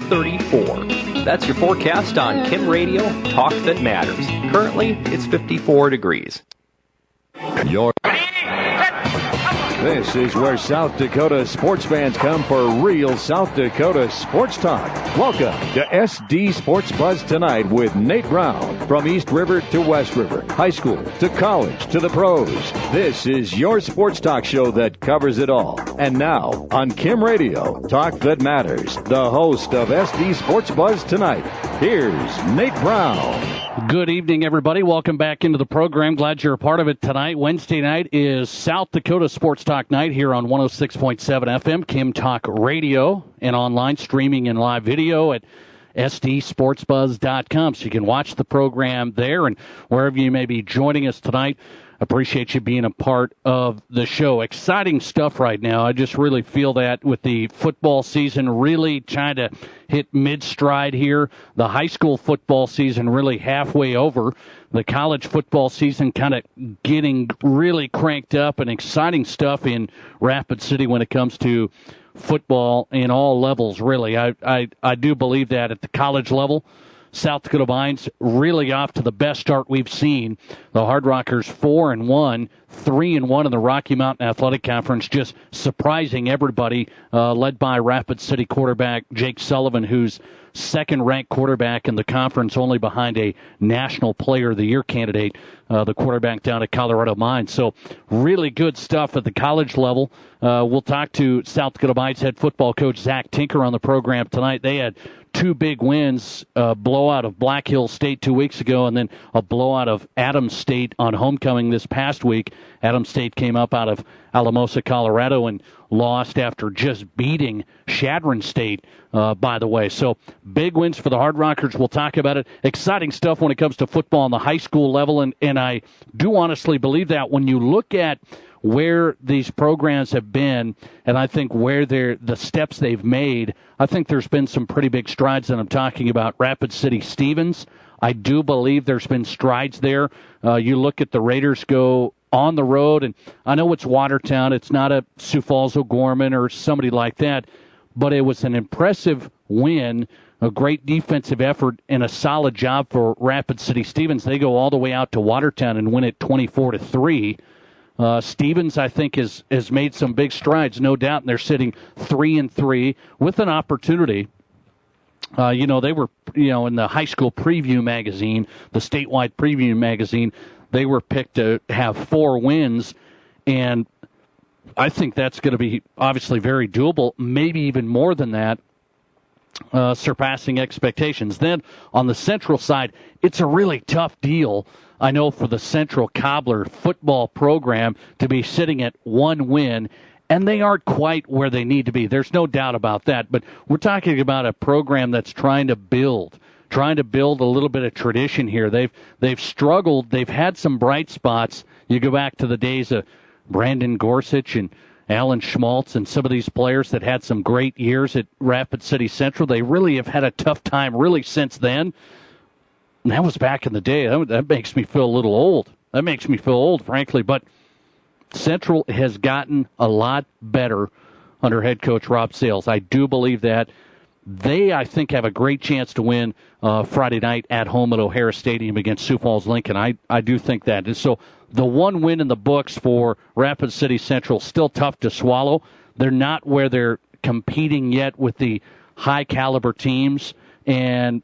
34. That's your forecast on Kim Radio, Talk That Matters. Currently, it's 54 degrees. This is where South Dakota sports fans come for real South Dakota sports talk. Welcome to SD Sports Buzz Tonight with Nate Brown. From East River to West River, high school to college to the pros. This is your sports talk show that covers it all. And now, on Kim Radio, Talk That Matters, the host of SD Sports Buzz Tonight, here's Nate Brown. Good evening, everybody. Welcome back into the program. Glad you're a part of it tonight. Wednesday night is South Dakota Sports Talk Night here on 106.7 FM, Kim Talk Radio, and online streaming and live video at SDSportsBuzz.com. So you can watch the program there and wherever you may be joining us tonight. Appreciate you being a part of the show. Exciting stuff right now. I just really feel that with the football season really trying to hit mid-stride here. The high school football season really halfway over. The college football season kind of getting really cranked up, and exciting stuff in Rapid City when it comes to football in all levels, really. I do believe that at the college level. South Dakota Mines really off to the best start we've seen. The Hard Rockers 4-1, 3-1 in the Rocky Mountain Athletic Conference, just surprising everybody, led by Rapid City quarterback Jake Sullivan, who's second-ranked quarterback in the conference, only behind a National Player of the Year candidate, the quarterback down at Colorado Mines. So really good stuff at the college level. We'll talk to South Dakota Mines head football coach Zach Tinker on the program tonight. They had two big wins, a blowout of Black Hills State 2 weeks ago, and then a blowout of Adams State on homecoming this past week. Adams State came up out of Alamosa, Colorado, and lost after just beating Chadron State, by the way. So big wins for the Hard Rockers. We'll talk about it. Exciting stuff when it comes to football on the high school level, and I do honestly believe that when you look at where these programs have been, and I think where the steps they've made, I think there's been some pretty big strides, and I'm talking about Rapid City Stevens. I do believe there's been strides there. You look at the Raiders go on the road, and I know it's Watertown. It's not a Sioux Falls O'Gorman or somebody like that, but it was an impressive win, a great defensive effort, and a solid job for Rapid City Stevens. They go all the way out to Watertown and win it 24-3. Stevens, I think, has made some big strides, no doubt, and they're sitting 3-3 with an opportunity. They were, in the high school preview magazine, the statewide preview magazine, they were picked to have 4 wins, and I think that's going to be obviously very doable, maybe even more than that, surpassing expectations. Then on the Central side, it's a really tough deal, I know, for the Central Cobbler football program to be sitting at 1 win, and they aren't quite where they need to be. There's no doubt about that, but we're talking about a program that's trying to build a little bit of tradition here. They've struggled. They've had some bright spots. You go back to the days of Brandon Gorsuch and Alan Schmaltz and some of these players that had some great years at Rapid City Central. They really have had a tough time really since then. And that was back in the day. That makes me feel a little old. That makes me feel old, frankly. But Central has gotten a lot better under head coach Rob Sales. I do believe that. They, I think, have a great chance to win Friday night at home at O'Hara Stadium against Sioux Falls Lincoln. I do think that. And so the 1 win in the books for Rapid City Central, still tough to swallow. They're not where they're competing yet with the high-caliber teams and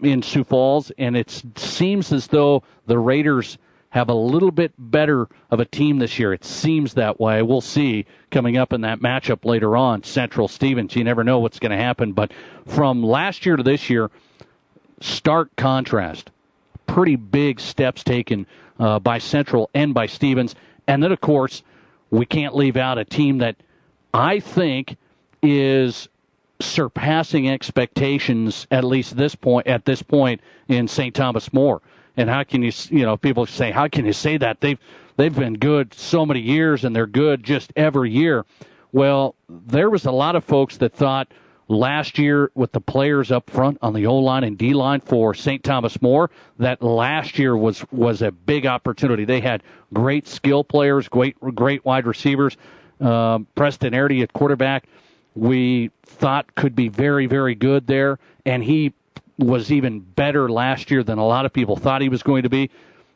in Sioux Falls, and it seems as though the Raiders have a little bit better of a team this year. It seems that way. We'll see coming up in that matchup later on, Central Stevens. You never know what's going to happen, but from last year to this year, stark contrast. Pretty big steps taken by Central and by Stevens. And then, of course, we can't leave out a team that I think is surpassing expectations at this point in St. Thomas More. And how can people say, how can you say that? They've been good so many years, and they're good just every year. Well, there was a lot of folks that thought last year with the players up front on the O-line and D-line for St. Thomas More, that last year was a big opportunity. They had great skill players, great wide receivers, Preston Airdy at quarterback, we thought could be very, very good there, and he was even better last year than a lot of people thought he was going to be.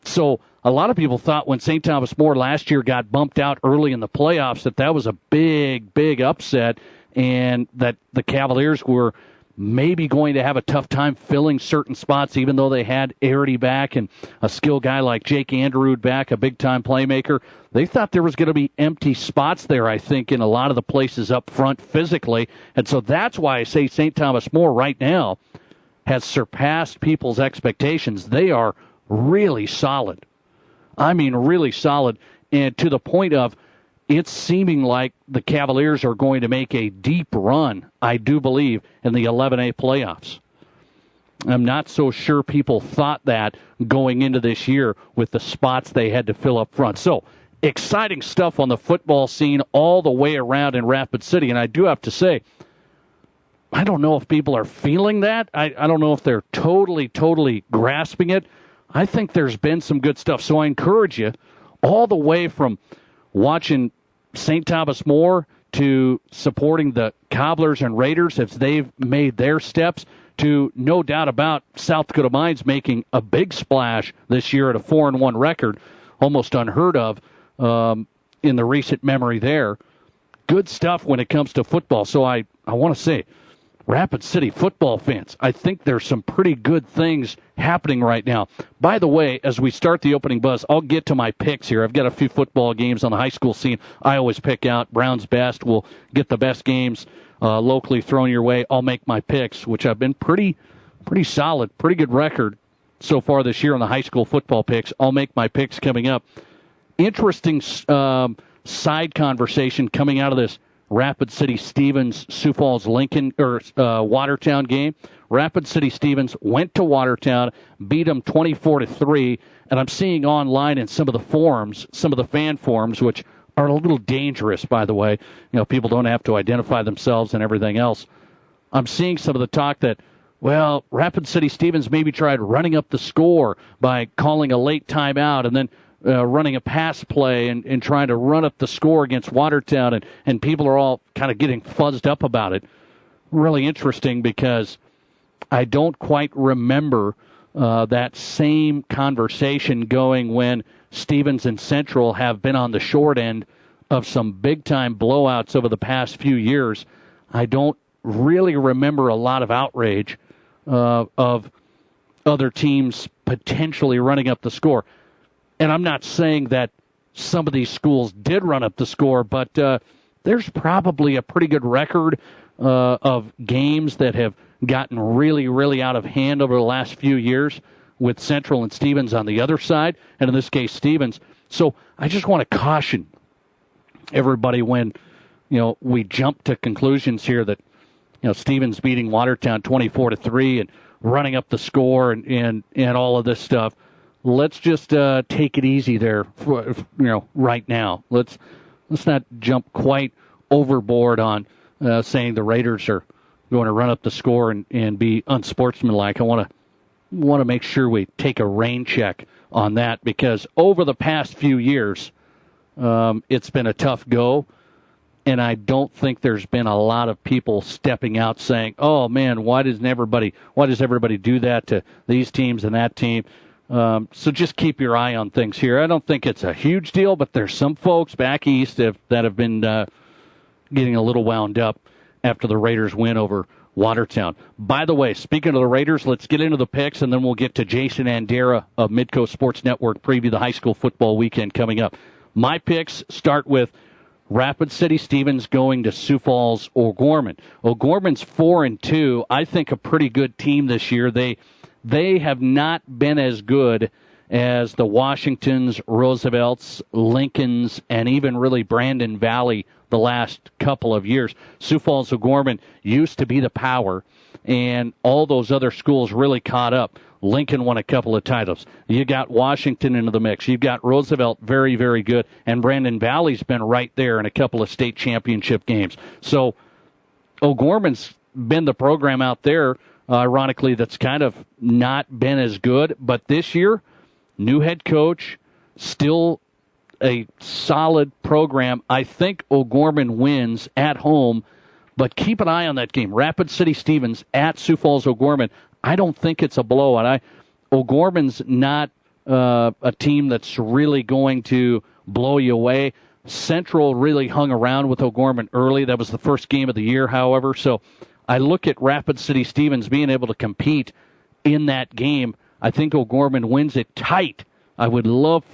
So a lot of people thought when St. Thomas More last year got bumped out early in the playoffs that was a big, big upset, and that the Cavaliers were maybe going to have a tough time filling certain spots, even though they had Arity back and a skilled guy like Jake Anderud back, a big-time playmaker. They thought there was going to be empty spots there, I think, in a lot of the places up front physically. And so that's why I say St. Thomas More right now has surpassed people's expectations. They are really solid. I mean, really solid, and to the point of it's seeming like the Cavaliers are going to make a deep run, I do believe, in the 11A playoffs. I'm not so sure people thought that going into this year with the spots they had to fill up front. So, exciting stuff on the football scene all the way around in Rapid City, and I do have to say, I don't know if people are feeling that. I don't know if they're totally grasping it. I think there's been some good stuff. So I encourage you, all the way from watching St. Thomas More to supporting the Cobblers and Raiders as they've made their steps, to no doubt about South Dakota Mines making a big splash this year at a 4-1 record, almost unheard of in the recent memory there. Good stuff when it comes to football. So I want to say, Rapid City football fans, I think there's some pretty good things happening right now. By the way, as we start the opening buzz, I'll get to my picks here. I've got a few football games on the high school scene I always pick out. Brown's best. We'll get the best games locally thrown your way. I'll make my picks, which have been pretty solid, pretty good record so far this year on the high school football picks. I'll make my picks coming up. Interesting side conversation coming out of this Rapid City Stevens, Sioux Falls Lincoln or Watertown game. Rapid City Stevens went to Watertown, beat them 24-3, and I'm seeing online in some of the forums, some of the fan forums, which are a little dangerous, by the way. You know, people don't have to identify themselves and everything else. I'm seeing some of the talk that, well, Rapid City Stevens maybe tried running up the score by calling a late timeout and then running a pass play and trying to run up the score against Watertown, and people are all kind of getting fuzzed up about it. Really interesting because I don't quite remember that same conversation going when Stevens and Central have been on the short end of some big-time blowouts over the past few years. I don't really remember a lot of outrage of other teams potentially running up the score. And I'm not saying that some of these schools did run up the score, but there's probably a pretty good record of games that have gotten really out of hand over the last few years with Central and Stevens on the other side, and in this case, Stevens. So I just want to caution everybody when, we jump to conclusions here that, Stevens beating Watertown 24-3 and running up the score and all of this stuff. Let's just take it easy there, right now. Let's not jump quite overboard on saying the Raiders are going to run up the score and be unsportsmanlike. I want to make sure we take a rain check on that, because over the past few years, it's been a tough go, and I don't think there's been a lot of people stepping out saying, "Oh man, why does everybody do that to these teams and that team?" So just keep your eye on things here. I don't think it's a huge deal, but there's some folks back east that have been getting a little wound up after the Raiders win over Watertown. By the way, speaking of the Raiders, let's get into the picks, and then we'll get to Jason Andera of Midco Sports Network, preview the high school football weekend coming up. My picks start with Rapid City Stevens going to Sioux Falls O'Gorman. O'Gorman's 4-2. I think a pretty good team this year. They have not been as good as the Washingtons, Roosevelts, Lincolns, and even really Brandon Valley the last couple of years. Sioux Falls O'Gorman used to be the power, and all those other schools really caught up. Lincoln won a couple of titles. You got Washington into the mix. You've got Roosevelt, very, very good, and Brandon Valley's been right there in a couple of state championship games. So O'Gorman's been the program out there, ironically, that's kind of not been as good. But this year, new head coach, still a solid program. I think O'Gorman wins at home But keep an eye on that game. Rapid City Stevens at Sioux Falls O'Gorman. I don't think it's a blowout. O'Gorman's not a team that's really going to blow you away. Central really hung around with O'Gorman early. That was the first game of the year, however. So I look at Rapid City Stevens being able to compete in that game. I think O'Gorman wins it tight. I would love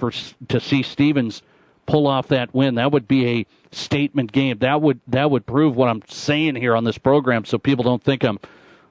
to see Stevens pull off that win. That would be a statement game. That would prove what I'm saying here on this program, so people don't think I'm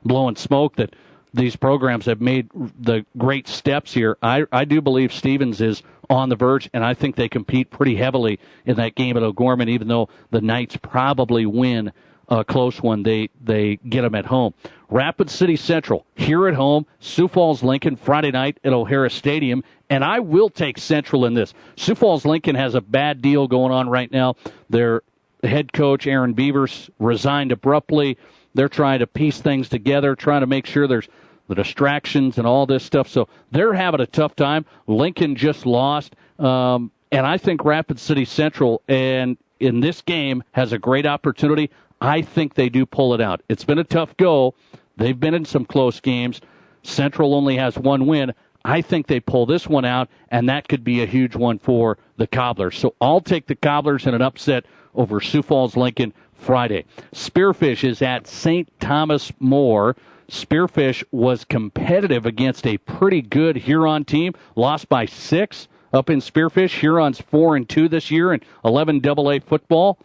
blowing smoke that these programs have made the great steps here. I do believe Stevens is on the verge, and I think they compete pretty heavily in that game at O'Gorman, even though the Knights probably win a close one. They get them at home. Rapid City Central here at home, Sioux Falls Lincoln Friday night at O'Hara Stadium, and I will take Central in this. Sioux Falls Lincoln has a bad deal going on right now. Their head coach, Aaron Beavers, resigned abruptly. They're trying to piece things together, trying to make sure there's the distractions and all this stuff. So they're having a tough time. Lincoln just lost. And I think Rapid City Central, and in this game, has a great opportunity. I think they do pull it out. It's been a tough go. They've been in some close games. Central only has one win. I think they pull this one out, and that could be a huge one for the Cobblers. So I'll take the Cobblers in an upset over Sioux Falls Lincoln Friday. Spearfish is at St. Thomas More. Spearfish was competitive against a pretty good Huron team, lost by 6 up in Spearfish. Huron's 4-2 this year in 11 AA football.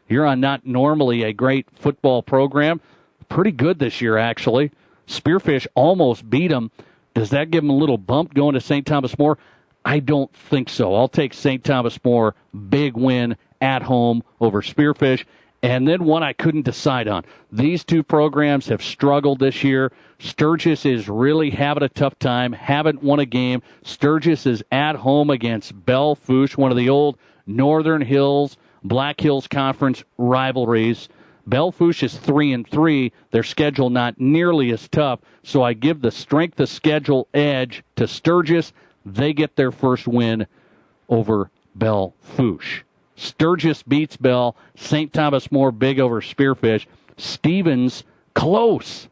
Huron not normally a great football program. Pretty good this year, actually. Spearfish almost beat them. Does that give them a little bump going to St. Thomas More? I don't think so. I'll take St. Thomas More, big win at home over Spearfish. And then one I couldn't decide on. These two programs have struggled this year. Sturgis is really having a tough time, haven't won a game. Sturgis is at home against Belle Fourche, one of the old Northern Hills, Black Hills Conference rivalries. Belle Fourche is 3-3. Their schedule not nearly as tough, so I give the strength of schedule edge to Sturgis. They get their first win over Belle Fourche. Sturgis beats Bell. St. Thomas More big over Spearfish. Stevens close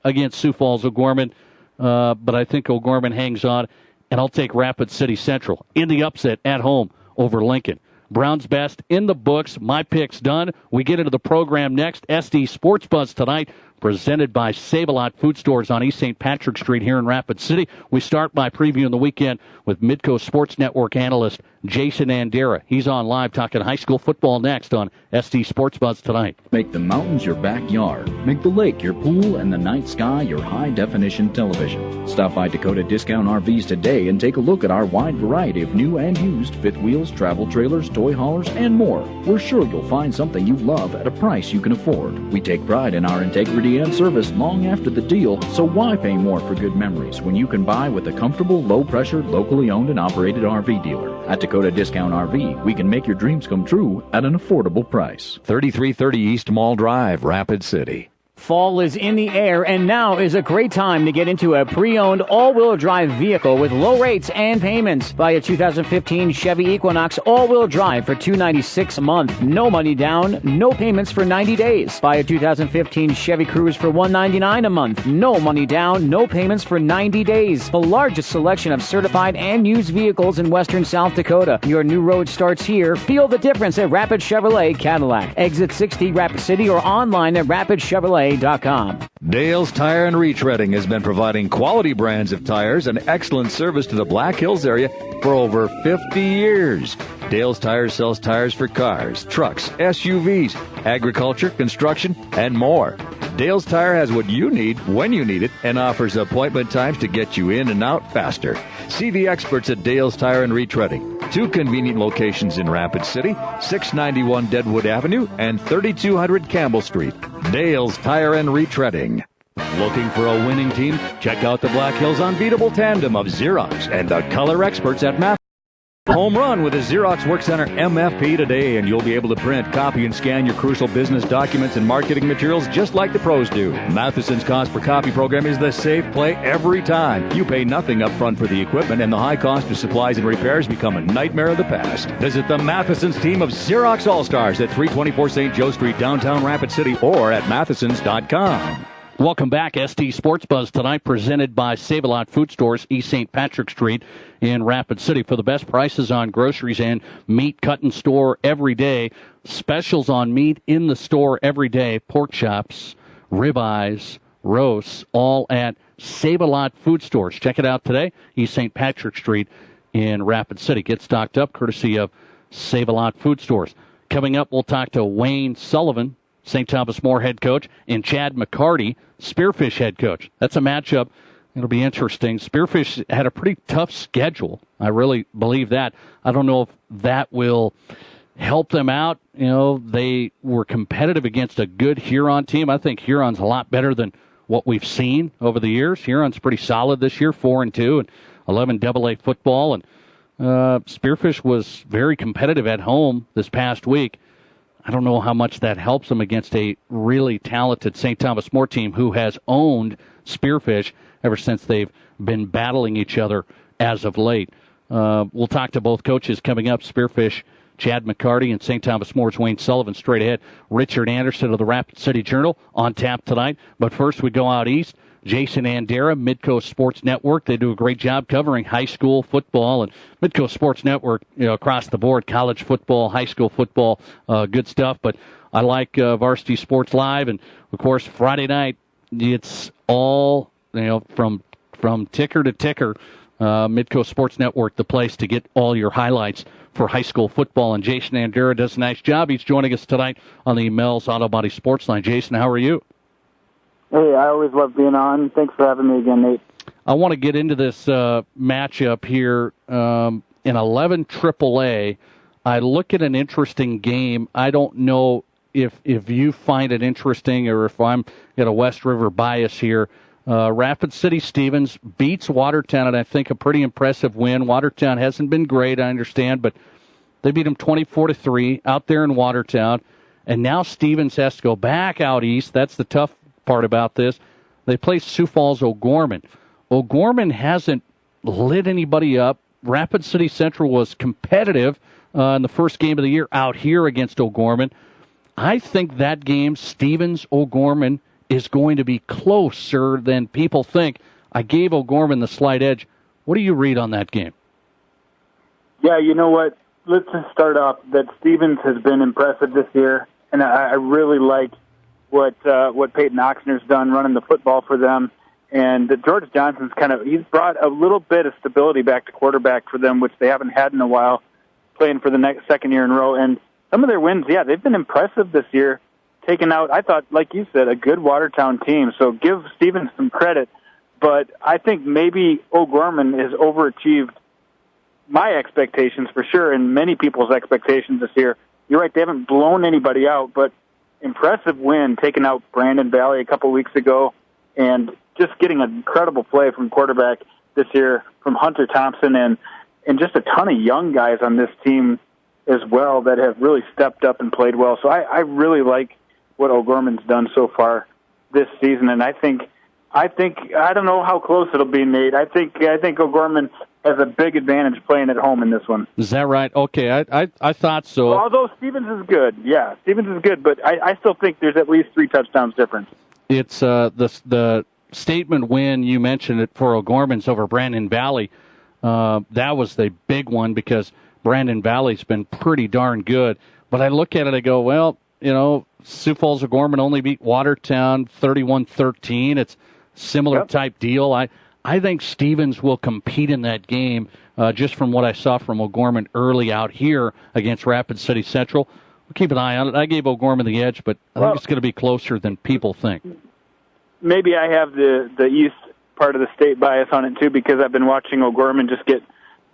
against Sioux Falls O'Gorman, but I think O'Gorman hangs on, and I'll take Rapid City Central in the upset at home over Lincoln. Brown's Best in the books. My pick's done. We get into the program next. SD Sports Buzz tonight, presented by Save-A-Lot Food Stores on East St. Patrick Street here in Rapid City. We start by previewing the weekend with Midco Sports Network analyst Jason Andera. He's on live talking high school football next on SD Sports Buzz tonight. Make the mountains your backyard. Make the lake your pool and the night sky your high-definition television. Stop by Dakota Discount RVs today and take a look at our wide variety of new and used fifth wheels, travel trailers, toy haulers, and more. We're sure you'll find something you love at a price you can afford. We take pride in our integrity and service long after the deal, so why pay more for good memories when you can buy with a comfortable, low-pressure, locally owned and operated RV dealer? At Dakota Discount RV, we can make your dreams come true at an affordable price. 3330 East Mall Drive, Rapid City. Fall is in the air, and now is a great time to get into a pre-owned all-wheel drive vehicle with low rates and payments. Buy a 2015 Chevy Equinox all-wheel drive for $296 a month. No money down, no payments for 90 days. Buy a 2015 Chevy Cruze for $199 a month. No money down, no payments for 90 days. The largest selection of certified and used vehicles in western South Dakota. Your new road starts here. Feel the difference at Rapid Chevrolet Cadillac. Exit 60 Rapid City or online at rapidchevrolet.com. Dale's Tire and Retreading has been providing quality brands of tires and excellent service to the Black Hills area for over 50 years. Dale's Tires sells tires for cars, trucks, SUVs, agriculture, construction, and more. Dale's Tire has what you need when you need it and offers appointment times to get you in and out faster. See the experts at Dale's Tire and Retreading. 2 convenient locations in Rapid City, 691 Deadwood Avenue and 3200 Campbell Street. Dale's Tire and Retreading. Looking for a winning team? Check out the Black Hills Unbeatable Tandem of Xerox and the color experts at Math. Home run with a Xerox Workcenter MFP today, and you'll be able to print, copy, and scan your crucial business documents and marketing materials just like the pros do. Matheson's cost per copy program is the safe play every time. You pay nothing up front for the equipment, and the high cost of supplies and repairs become a nightmare of the past. Visit the Matheson's team of Xerox All-Stars at 324 St. Joe Street, downtown Rapid City, or at mathesons.com. Welcome back. SD Sports Buzz tonight presented by Save-A-Lot Food Stores, East St. Patrick Street in Rapid City. For the best prices on groceries and meat cut in store every day. Specials on meat in the store every day. Pork chops, ribeyes, roasts, all at Save-A-Lot Food Stores. Check it out today, East St. Patrick Street in Rapid City. Get stocked up courtesy of Save-A-Lot Food Stores. Coming up, we'll talk to Wayne Sullivan, St. Thomas More head coach, and Chad McCarty, Spearfish head coach. That's a matchup. It'll be interesting. Spearfish had a pretty tough schedule. I really believe that. I don't know if that will help them out. You know, they were competitive against a good Huron team. I think Huron's a lot better than what we've seen over the years. Huron's pretty solid this year, 4-2 and 11 AA football. And Spearfish was very competitive at home this past week. I don't know how much that helps them against a really talented St. Thomas More team who has owned Spearfish ever since they've been battling each other as of late. We'll talk to both coaches coming up. Spearfish, Chad McCarty, and St. Thomas More's Wayne Sullivan straight ahead. Richard Anderson of the Rapid City Journal on tap tonight. But first we go out east. Jason Andera, Midcoast Sports Network. They do a great job covering high school football, and Midcoast Sports Network, you know, across the board, college football, high school football, good stuff. But I like Varsity Sports Live, and of course Friday night it's all, you know, from ticker to ticker. Midcoast Sports Network, the place to get all your highlights for high school football. And Jason Andera does a nice job. He's joining us tonight on the Mel's Auto Body Sports Line. Jason, how are you? Hey, I always love being on. Thanks for having me again, Nate. I want to get into this matchup here in 11 AAA. I look at an interesting game. I don't know if you find it interesting or if I'm at a West River bias here. Rapid City Stevens beats Watertown, and I think a pretty impressive win. Watertown hasn't been great, I understand, but they beat them 24-3 out there in Watertown. And now Stevens has to go back out east. That's the tough part about this. They play Sioux Falls O'Gorman. O'Gorman hasn't lit anybody up. Rapid City Central was competitive in the first game of the year out here against O'Gorman. I think that game, Stevens-O'Gorman, is going to be closer than people think. I gave O'Gorman the slight edge. What do you read on that game? Yeah, you know what? Let's just start off that Stevens has been impressive this year, and I really like what Peyton Oxner's done running the football for them. And George Johnson's he's brought a little bit of stability back to quarterback for them, which they haven't had in a while, playing for the second year in a row. And some of their wins, yeah, they've been impressive this year, taking out, I thought, like you said, a good Watertown team. So give Stevens some credit. But I think maybe O'Gorman has overachieved my expectations for sure, and many people's expectations this year. You're right, they haven't blown anybody out, but impressive win, taking out Brandon Valley a couple weeks ago, and just getting an incredible play from quarterback this year from Hunter Thompson, and just a ton of young guys on this team as well that have really stepped up and played well. So I really like what O'Gorman's done so far this season, and I think I don't know how close it'll be, Nate. I think O'Gorman has a big advantage playing at home in this one. Is that right? Okay, I thought so. Well, although Stevens is good, yeah, Stevens is good, but I still think there's at least 3 touchdowns difference. It's the statement win you mentioned it for O'Gorman's over Brandon Valley. That was the big one because Brandon Valley's been pretty darn good. But I look at it, I go, well, you know, Sioux Falls O'Gorman only beat Watertown 31-13. It's similar type deal. I think Stevens will compete in that game just from what I saw from O'Gorman early out here against Rapid City Central. We'll keep an eye on it. I gave O'Gorman the edge, but I think it's going to be closer than people think. Maybe I have the east part of the state bias on it, too, because I've been watching O'Gorman just get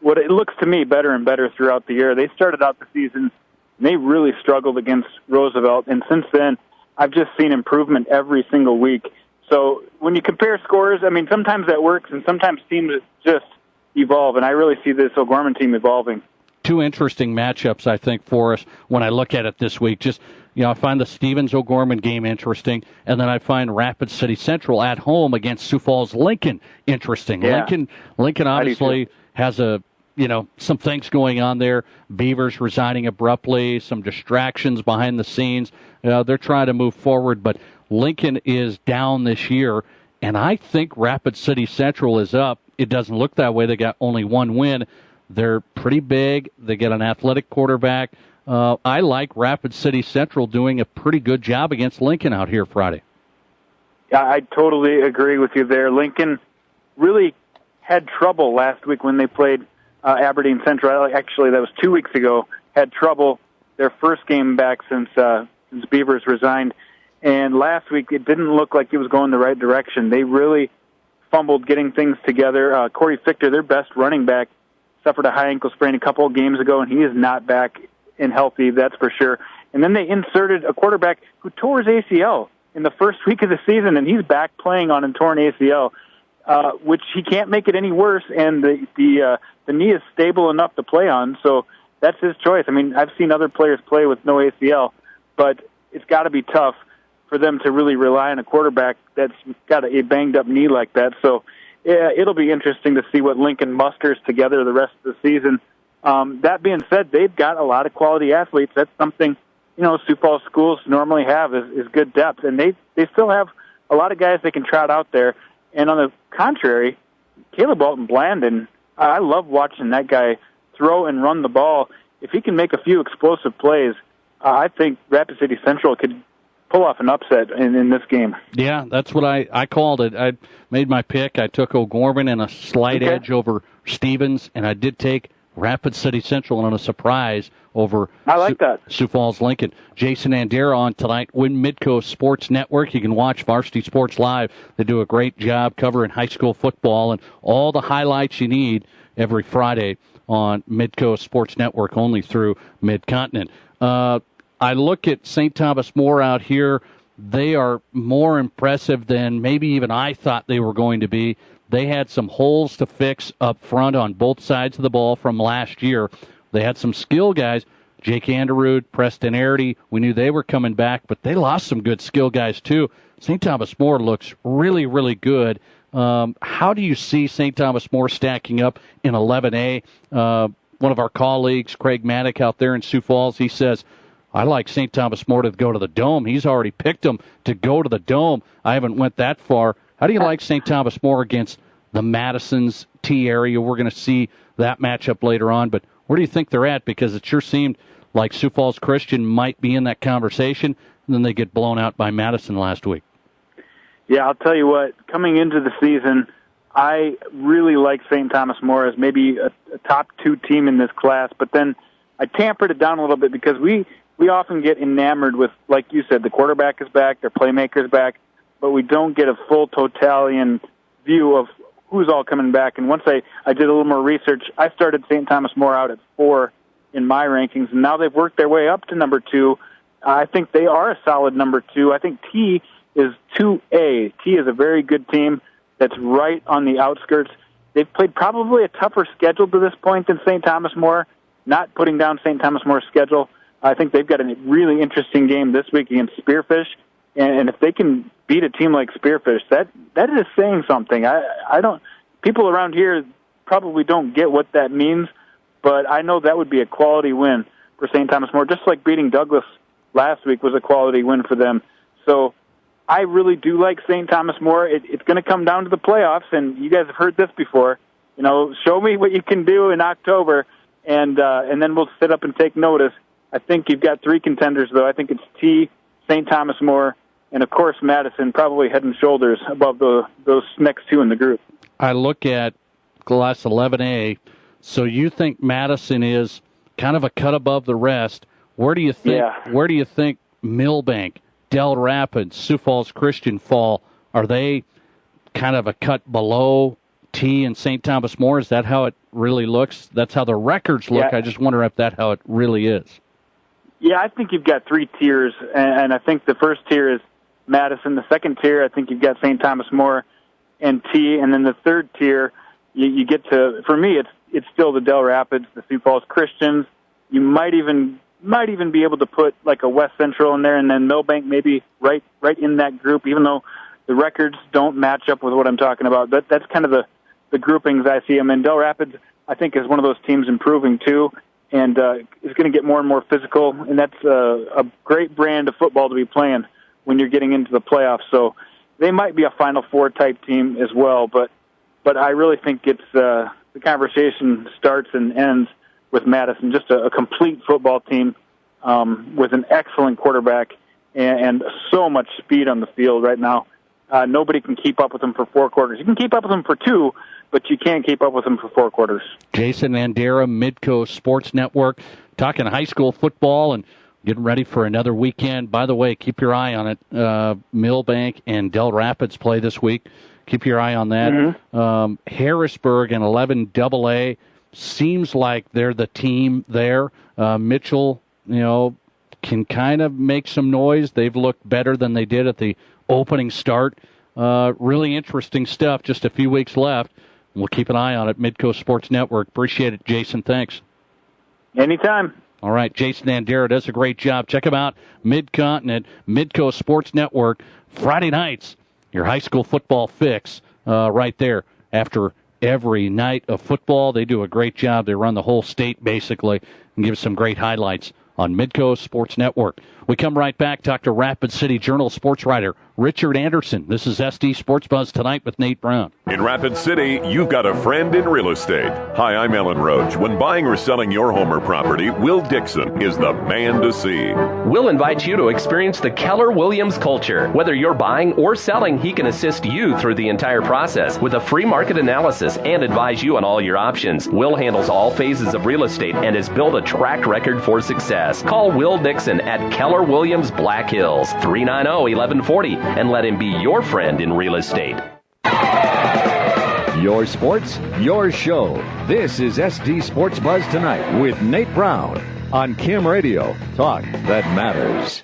what it looks to me better and better throughout the year. They started out the season, and they really struggled against Roosevelt, and since then I've just seen improvement every single week. So when you compare scores, I mean, sometimes that works, and sometimes teams just evolve, and I really see this O'Gorman team evolving. two interesting matchups, I think, for us when I look at it this week. Just, I find the Stevens-O'Gorman game interesting, and then I find Rapid City Central at home against Sioux Falls-Lincoln interesting. Yeah. Lincoln obviously has some things going on there. Beavers resigning abruptly, some distractions behind the scenes. They're trying to move forward, but Lincoln is down this year, and I think Rapid City Central is up. It doesn't look that way. They got only one win. They're pretty big. They get an athletic quarterback. I like Rapid City Central doing a pretty good job against Lincoln out here Friday. Yeah, I totally agree with you there. Lincoln really had trouble last week when they played Aberdeen Central. Actually, that was 2 weeks ago. Had trouble their first game back since Beavers resigned. And last week, it didn't look like it was going the right direction. They really fumbled getting things together. Corey Fichter, their best running back, suffered a high ankle sprain a couple of games ago, and he is not back and healthy, that's for sure. And then they inserted a quarterback who tore his ACL in the first week of the season, and he's back playing on a torn ACL, which he can't make it any worse, and the knee is stable enough to play on, so that's his choice. I mean, I've seen other players play with no ACL, but it's got to be tough for them to really rely on a quarterback that's got a banged-up knee like that. So yeah, it'll be interesting to see what Lincoln musters together the rest of the season. That being said, they've got a lot of quality athletes. That's something, Sioux Falls schools normally have is good depth, and they still have a lot of guys they can trot out there. And on the contrary, Caleb Alton-Blandon, I love watching that guy throw and run the ball. If he can make a few explosive plays, I think Rapid City Central could pull off an upset in this game. Yeah, that's what I called it. I made my pick. I took O'Gorman and a slight edge over Stevens, and I did take Rapid City Central on a surprise over Sioux Falls Lincoln. Jason Andera on tonight with Midcoast Sports Network. You can watch Varsity Sports Live. They do a great job covering high school football and all the highlights you need every Friday on Midcoast Sports Network, only through Mid-Continent. I look at St. Thomas More out here. They are more impressive than maybe even I thought they were going to be. They had some holes to fix up front on both sides of the ball from last year. They had some skill guys, Jake Anderud, Preston Arity. We knew they were coming back, but they lost some good skill guys too. St. Thomas More looks really, really good. How do you see St. Thomas More stacking up in 11A? One of our colleagues, Craig Maddock, out there in Sioux Falls, he says, I like St. Thomas More to go to the Dome. He's already picked them to go to the Dome. I haven't went that far. How do you like St. Thomas More against the Madison's T area? We're going to see that matchup later on, but where do you think they're at? Because it sure seemed like Sioux Falls Christian might be in that conversation, and then they get blown out by Madison last week. Yeah, I'll tell you what, coming into the season, I really like St. Thomas More as maybe a top two team in this class, but then I tampered it down a little bit because we often get enamored with, like you said, the quarterback is back, their playmaker's back, but we don't get a full totalitarian view of who's all coming back. And once I did a little more research, I started St. Thomas More out at 4 in my rankings, and now they've worked their way up to number 2. I think they are a solid number 2. I think T is 2A. T is a very good team that's right on the outskirts. They've played probably a tougher schedule to this point than St. Thomas More. Not putting down St. Thomas More's schedule, I think they've got a really interesting game this week against Spearfish, and if they can beat a team like Spearfish, that is saying something. I don't. People around here probably don't get what that means, but I know that would be a quality win for St. Thomas More, just like beating Douglas last week was a quality win for them. So I really do like St. Thomas More. It's going to come down to the playoffs, and you guys have heard this before. Show me what you can do in October, and then we'll sit up and take notice. I think you've got 3 contenders, though. I think it's T, St. Thomas More, and, of course, Madison, probably head and shoulders above those next 2 in the group. I look at Class 11A, so you think Madison is kind of a cut above the rest. Where do you think? Yeah. Where do you think Millbank, Del Rapids, Sioux Falls Christian fall? Are they kind of a cut below T and St. Thomas More? Is that how it really looks? That's how the records look. Yeah. I just wonder if that's how it really is. Yeah, I think you've got 3 tiers, and I think the first tier is Madison. The second tier, I think you've got St. Thomas More and T, and then the third tier, you get to, for me, it's it's still the Del Rapids, the Sioux Falls Christians. You might even be able to put like a West Central in there, and then Millbank maybe right in that group, even though the records don't match up with what I'm talking about. That's kind of the groupings I see them in. Del Rapids, I think, is one of those teams improving too, and is going to get more and more physical, and that's a great brand of football to be playing when you're getting into the playoffs. So they might be a Final Four type team as well, but I really think it's the conversation starts and ends with Madison, just a complete football team with an excellent quarterback and so much speed on the field right now. Nobody can keep up with them for 4 quarters. You can keep up with them for 2, but you can't keep up with them for 4 quarters. Jason Nandera, Midco Sports Network, talking high school football and getting ready for another weekend. By the way, keep your eye on it. Millbank and Del Rapids play this week. Keep your eye on that. Mm-hmm. Harrisburg and 11 AA seems like they're the team there. Mitchell, can kind of make some noise. They've looked better than they did at the opening start. Really interesting stuff. Just a few weeks left. We'll keep an eye on it. Midco Sports Network. Appreciate it, Jason. Thanks. Anytime. All right, Jason Nandera does a great job. Check him out, Mid-Continent, Midco Sports Network, Friday nights. Your high school football fix right there. After every night of football, they do a great job. They run the whole state, basically, and give us some great highlights on Midco Sports Network. We come right back, talk to Rapid City Journal sports writer Richard Anderson. This is SD Sports Buzz Tonight with Nate Brown. In Rapid City, you've got a friend in real estate. Hi, I'm Ellen Roach. When buying or selling your home or property, Will Dixon is the man to see. Will invites you to experience the Keller Williams culture. Whether you're buying or selling, he can assist you through the entire process with a free market analysis and advise you on all your options. Will handles all phases of real estate and has built a track record for success. Call Will Dixon at Keller Williams Black Hills, 390-1140, and let him be your friend in real estate. Your sports, your show. This is SD Sports Buzz Tonight with Nate Brown on Kim Radio. Talk that matters.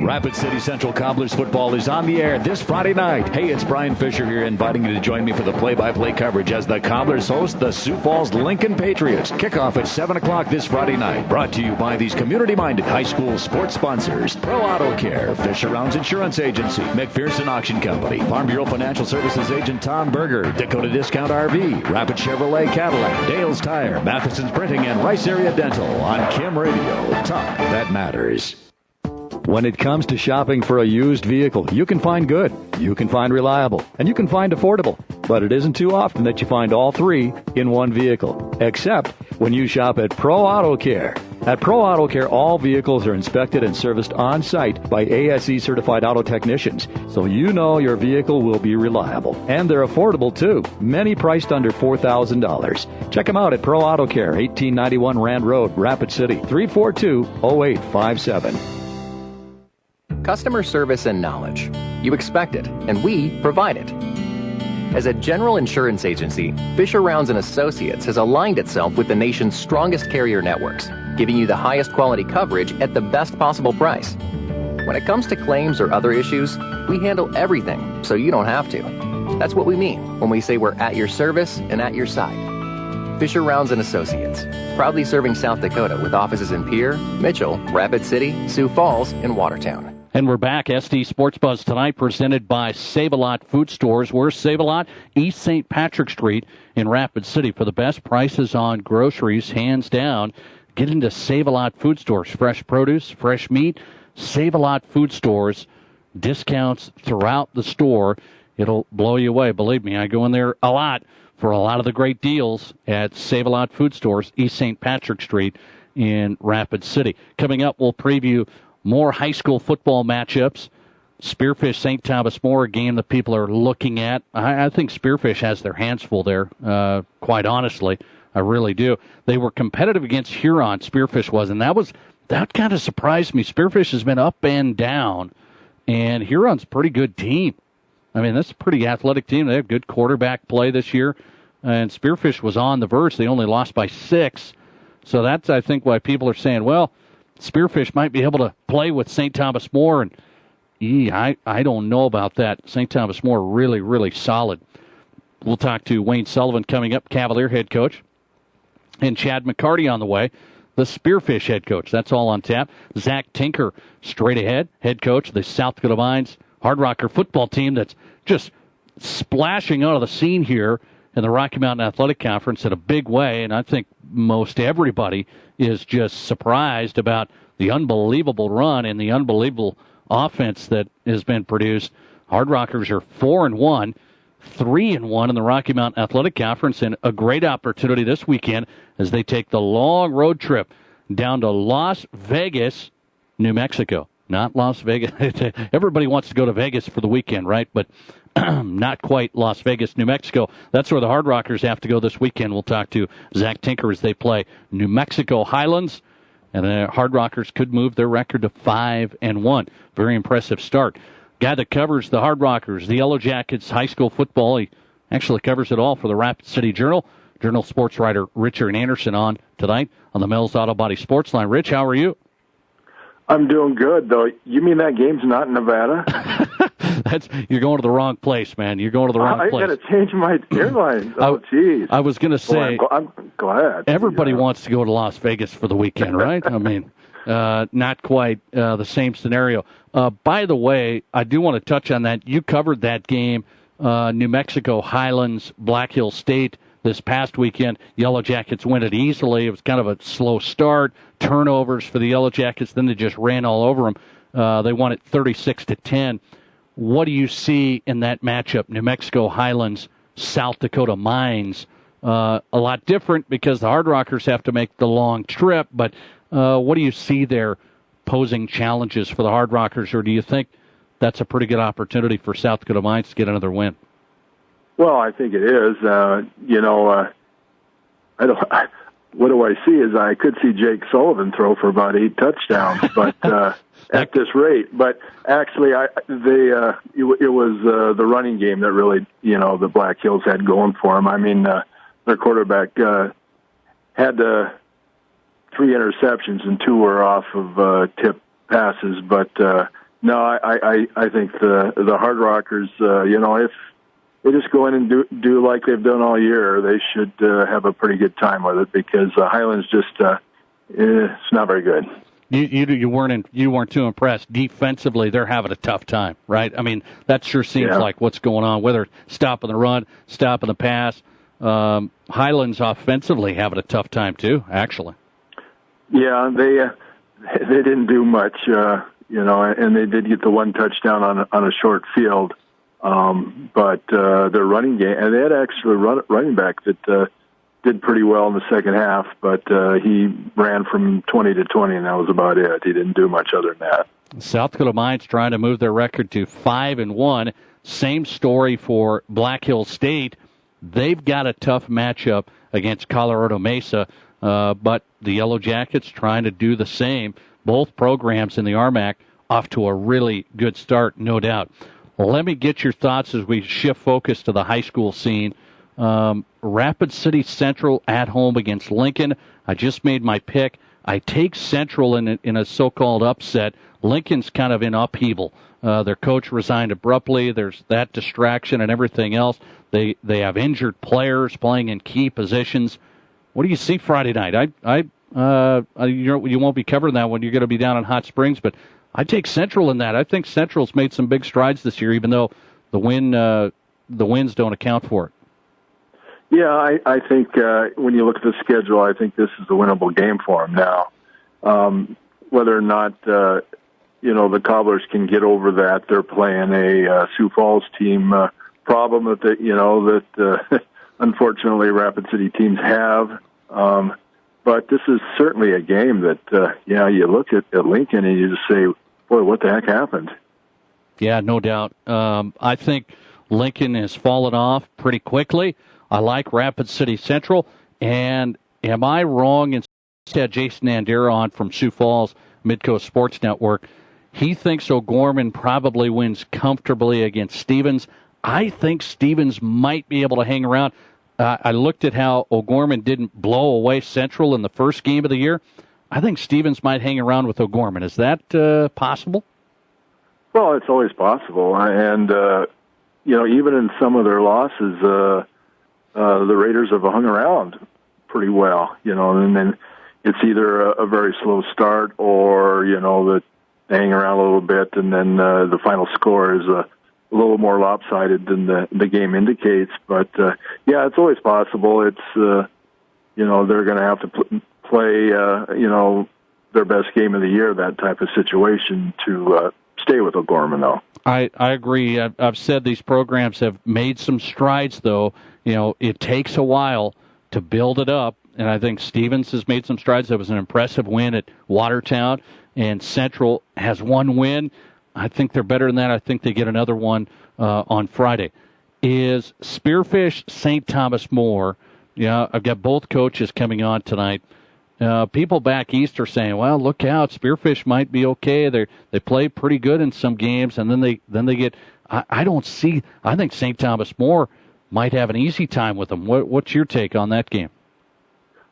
Rapid City Central Cobblers football is on the air this Friday night. Hey, it's Brian Fisher here inviting you to join me for the play-by-play coverage as the Cobblers host the Sioux Falls Lincoln Patriots. Kickoff at 7 o'clock this Friday night. Brought to you by these community-minded high school sports sponsors. Pro Auto Care, Fisher Rounds Insurance Agency, McPherson Auction Company, Farm Bureau Financial Services Agent Tom Berger, Dakota Discount RV, Rapid Chevrolet Cadillac, Dale's Tire, Matheson's Printing, and Rice Area Dental on Kim Radio. Talk that matters. When it comes to shopping for a used vehicle, you can find good, you can find reliable, and you can find affordable. But it isn't too often that you find all three in one vehicle, except when you shop at Pro Auto Care. At Pro Auto Care, all vehicles are inspected and serviced on-site by ASE-certified auto technicians, so you know your vehicle will be reliable. And they're affordable, too, many priced under $4,000. Check them out at Pro Auto Care, 1891 Rand Road, Rapid City, 342-0857. Customer service and knowledge. You expect it, and we provide it. As a general insurance agency, Fisher Rounds & Associates has aligned itself with the nation's strongest carrier networks, giving you the highest quality coverage at the best possible price. When it comes to claims or other issues, we handle everything so you don't have to. That's what we mean when we say we're at your service and at your side. Fisher Rounds & Associates, proudly serving South Dakota with offices in Pierre, Mitchell, Rapid City, Sioux Falls, and Watertown. And we're back. SD Sports Buzz Tonight presented by Save-A-Lot Food Stores. We're Save-A-Lot, East St. Patrick Street in Rapid City. For the best prices on groceries, hands down, get into Save-A-Lot Food Stores. Fresh produce, fresh meat, Save-A-Lot Food Stores. Discounts throughout the store. It'll blow you away. Believe me, I go in there a lot for a lot of the great deals at Save-A-Lot Food Stores, East St. Patrick Street in Rapid City. Coming up, we'll preview more high school football matchups. Spearfish St. Thomas More, a game that people are looking at. I think Spearfish has their hands full there, quite honestly. I really do. They were competitive against Huron, Spearfish was, and that kind of surprised me. Spearfish has been up and down, and Huron's a pretty good team. I mean, that's a pretty athletic team. They have good quarterback play this year, and Spearfish was on the verge. They only lost by 6. So that's, I think, why people are saying, well, Spearfish might be able to play with St. Thomas More, and I don't know about that. St. Thomas More really, really solid. We'll talk to Wayne Sullivan coming up, Cavalier head coach, and Chad McCarty on the way, the Spearfish head coach. That's all on tap. Zach Tinker straight ahead, head coach of the South Dakota Mines Hard Rocker football team that's just splashing out of the scene here in the Rocky Mountain Athletic Conference in a big way, and I think most everybody is just surprised about the unbelievable run and the unbelievable offense that has been produced. Hard Rockers are 4-1, 3-1 in the Rocky Mountain Athletic Conference, and a great opportunity this weekend as they take the long road trip down to Las Vegas, New Mexico. Not Las Vegas. Everybody wants to go to Vegas for the weekend, right? But not quite Las Vegas, New Mexico. That's where the Hard Rockers have to go this weekend. We'll talk to Zach Tinker as they play New Mexico Highlands. And the Hard Rockers could move their record to 5-1. Very impressive start. Guy that covers the Hard Rockers, the Yellow Jackets, high school football. He actually covers it all for the Rapid City Journal. Journal sports writer Richard Anderson on tonight on the Mills Auto Body Sports Line. Rich, how are you? I'm doing good, though. You mean that game's not in Nevada? You're going to the wrong place, man. You're going to the wrong place. I got to change my airlines. Oh, jeez. I was going to say, I'm glad. Everybody wants to go to Las Vegas for the weekend, right? I mean, not quite the same scenario. By the way, I do want to touch on that. You covered that game, New Mexico Highlands, Black Hills State, this past weekend. Yellow Jackets win it easily. It was kind of a slow start, turnovers for the Yellow Jackets. Then they just ran all over them. They won it 36-10. What do you see in that matchup, New Mexico Highlands, South Dakota Mines? A lot different because the Hard Rockers have to make the long trip, but what do you see there posing challenges for the Hard Rockers, or do you think that's a pretty good opportunity for South Dakota Mines to get another win? Well, I think it is. What do I see is I could see Jake Sullivan throw for about 8 touchdowns, but at this rate. But actually, it was the running game that really, the Black Hills had going for them. I mean, their quarterback had 3 interceptions and 2 were off of tip passes. But no, I think the Hard Rockers, if they just go in and do like they've done all year, they should have a pretty good time with it because Highlands just it's not very good. You weren't too impressed defensively. They're having a tough time, right? I mean, that sure seems like what's going on. Whether stopping the run, stopping the pass, Highlands offensively having a tough time too. Actually, yeah, they didn't do much, and they did get the 1 touchdown on a short field. But their running game, and they had actually running back that did pretty well in the second half, but he ran from 20 to 20, and that was about it. He didn't do much other than that. South Dakota Mines trying to move their record to 5-1. Same story for Black Hills State. They've got a tough matchup against Colorado Mesa, but the Yellow Jackets trying to do the same. Both programs in the RMAC off to a really good start, no doubt. Let me get your thoughts as we shift focus to the high school scene. Rapid City Central at home against Lincoln. I just made my pick. I take Central in a so-called upset. Lincoln's kind of in upheaval. Their coach resigned abruptly. There's that distraction and everything else. They have injured players playing in key positions. What do you see Friday night? You won't be covering that one. You're going to be down in Hot Springs, but I take Central in that. I think Central's made some big strides this year, even though the wins don't account for it. Yeah, I think when you look at the schedule, I think this is a winnable game for them now. Whether or not the Cobblers can get over that, they're playing a Sioux Falls team problem that unfortunately Rapid City teams have. But this is certainly a game that you look at Lincoln and you just say, boy, what the heck happened? Yeah, no doubt. I think Lincoln has fallen off pretty quickly. I like Rapid City Central. And am I wrong? Instead, Jason Nandera on from Sioux Falls, Midcoast Sports Network. He thinks O'Gorman probably wins comfortably against Stevens. I think Stevens might be able to hang around. I looked at how O'Gorman didn't blow away Central in the first game of the year. I think Stevens might hang around with O'Gorman. Is that possible? Well, it's always possible. And, even in some of their losses, the Raiders have hung around pretty well, and then it's either a very slow start or, that they hang around a little bit, and then the final score is a little more lopsided than the game indicates. But, yeah, it's always possible. It's, they're going to have to play, their best game of the year, that type of situation, to stay with O'Gorman, though. I agree. I've said these programs have made some strides, though. It takes a while to build it up, and I think Stevens has made some strides. There was an impressive win at Watertown, and Central has one win. I think they're better than that. I think they get another one on Friday. Is Spearfish St. Thomas More? Yeah, I've got both coaches coming on tonight. People back east are saying, "Well, look out, Spearfish might be okay. They play pretty good in some games, and then they get." I don't see. I think St. Thomas More might have an easy time with them. What's your take on that game?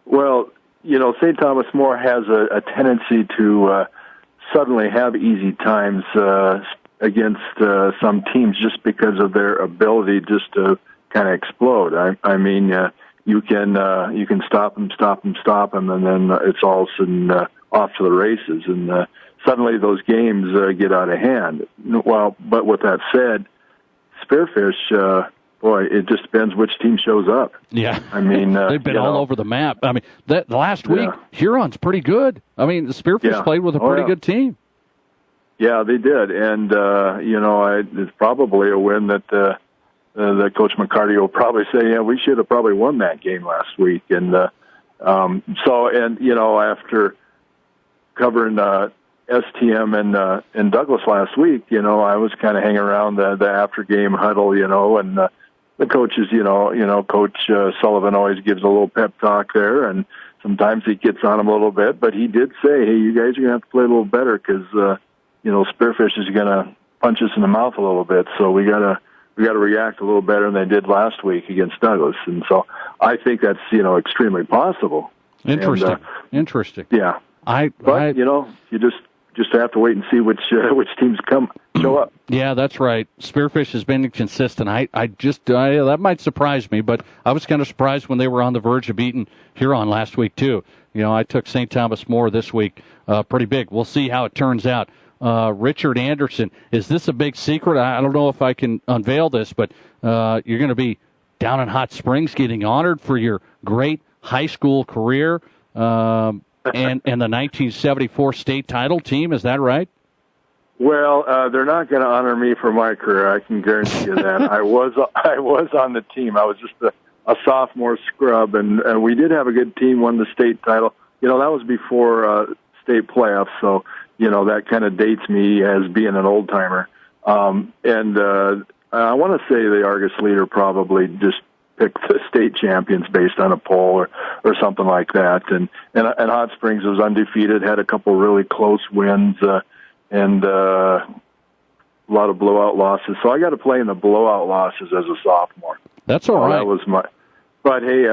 Well, St. Thomas More has a tendency to suddenly have easy times against some teams just because of their ability just to kind of explode. I mean. You can stop them, and then it's all of a sudden off to the races, and suddenly those games get out of hand. Well, but with that said, Spearfish, it just depends which team shows up. Yeah, I mean they've been all over the map. I mean, that last week Huron's pretty good. I mean, the Spearfish played with a pretty good team. Yeah, they did, and it's probably a win that. That Coach McCarty will probably say, we should have probably won that game last week. And after covering STM and Douglas last week, I was kind of hanging around the after-game huddle, and the coaches, Coach Sullivan always gives a little pep talk there, and sometimes he gets on them a little bit. But he did say, hey, you guys are going to have to play a little better because, Spearfish is going to punch us in the mouth a little bit, so we got to react a little better than they did last week against Douglas. And so I think that's, extremely possible. Interesting. Interesting. Yeah. You just have to wait and see which teams show up. Yeah, that's right. Spearfish has been inconsistent. That might surprise me, but I was kind of surprised when they were on the verge of beating Huron last week too. I took St. Thomas More this week pretty big. We'll see how it turns out. Richard Anderson, is this a big secret? I don't know if I can unveil this, but you're going to be down in Hot Springs getting honored for your great high school career and the 1974 state title team. Is that right? Well, they're not going to honor me for my career. I can guarantee you that. I was on the team. I was just a sophomore scrub, and we did have a good team. Won the state title. That was before state playoffs, so. That kind of dates me as being an old-timer. And I want to say the Argus Leader probably just picked the state champions based on a poll or something like that. And Hot Springs was undefeated, had a couple really close wins, and a lot of blowout losses. So I got to play in the blowout losses as a sophomore. That's all right. That was but hey,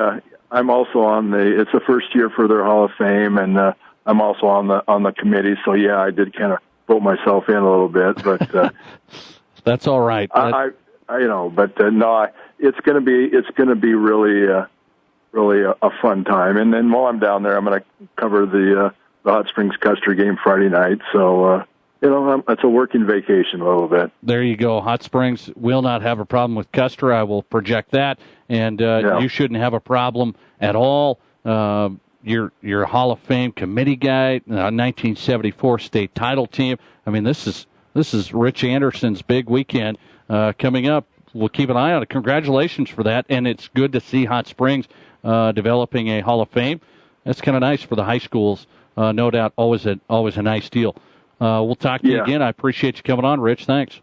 I'm also it's the first year for their Hall of Fame, and I'm also on the committee, so yeah, I did kind of vote myself in a little bit, but that's all right. It's going to be really a fun time. And then while I'm down there, I'm going to cover the Hot Springs Custer game Friday night. So it's a working vacation a little bit. There you go. Hot Springs will not have a problem with Custer. I will project that, and you shouldn't have a problem at all. You're a Hall of Fame committee guy, 1974 state title team. I mean, this is Rich Anderson's big weekend coming up. We'll keep an eye on it. Congratulations for that, and it's good to see Hot Springs developing a Hall of Fame. That's kind of nice for the high schools, no doubt. Always a nice deal. We'll talk to you again. I appreciate you coming on, Rich. Thanks.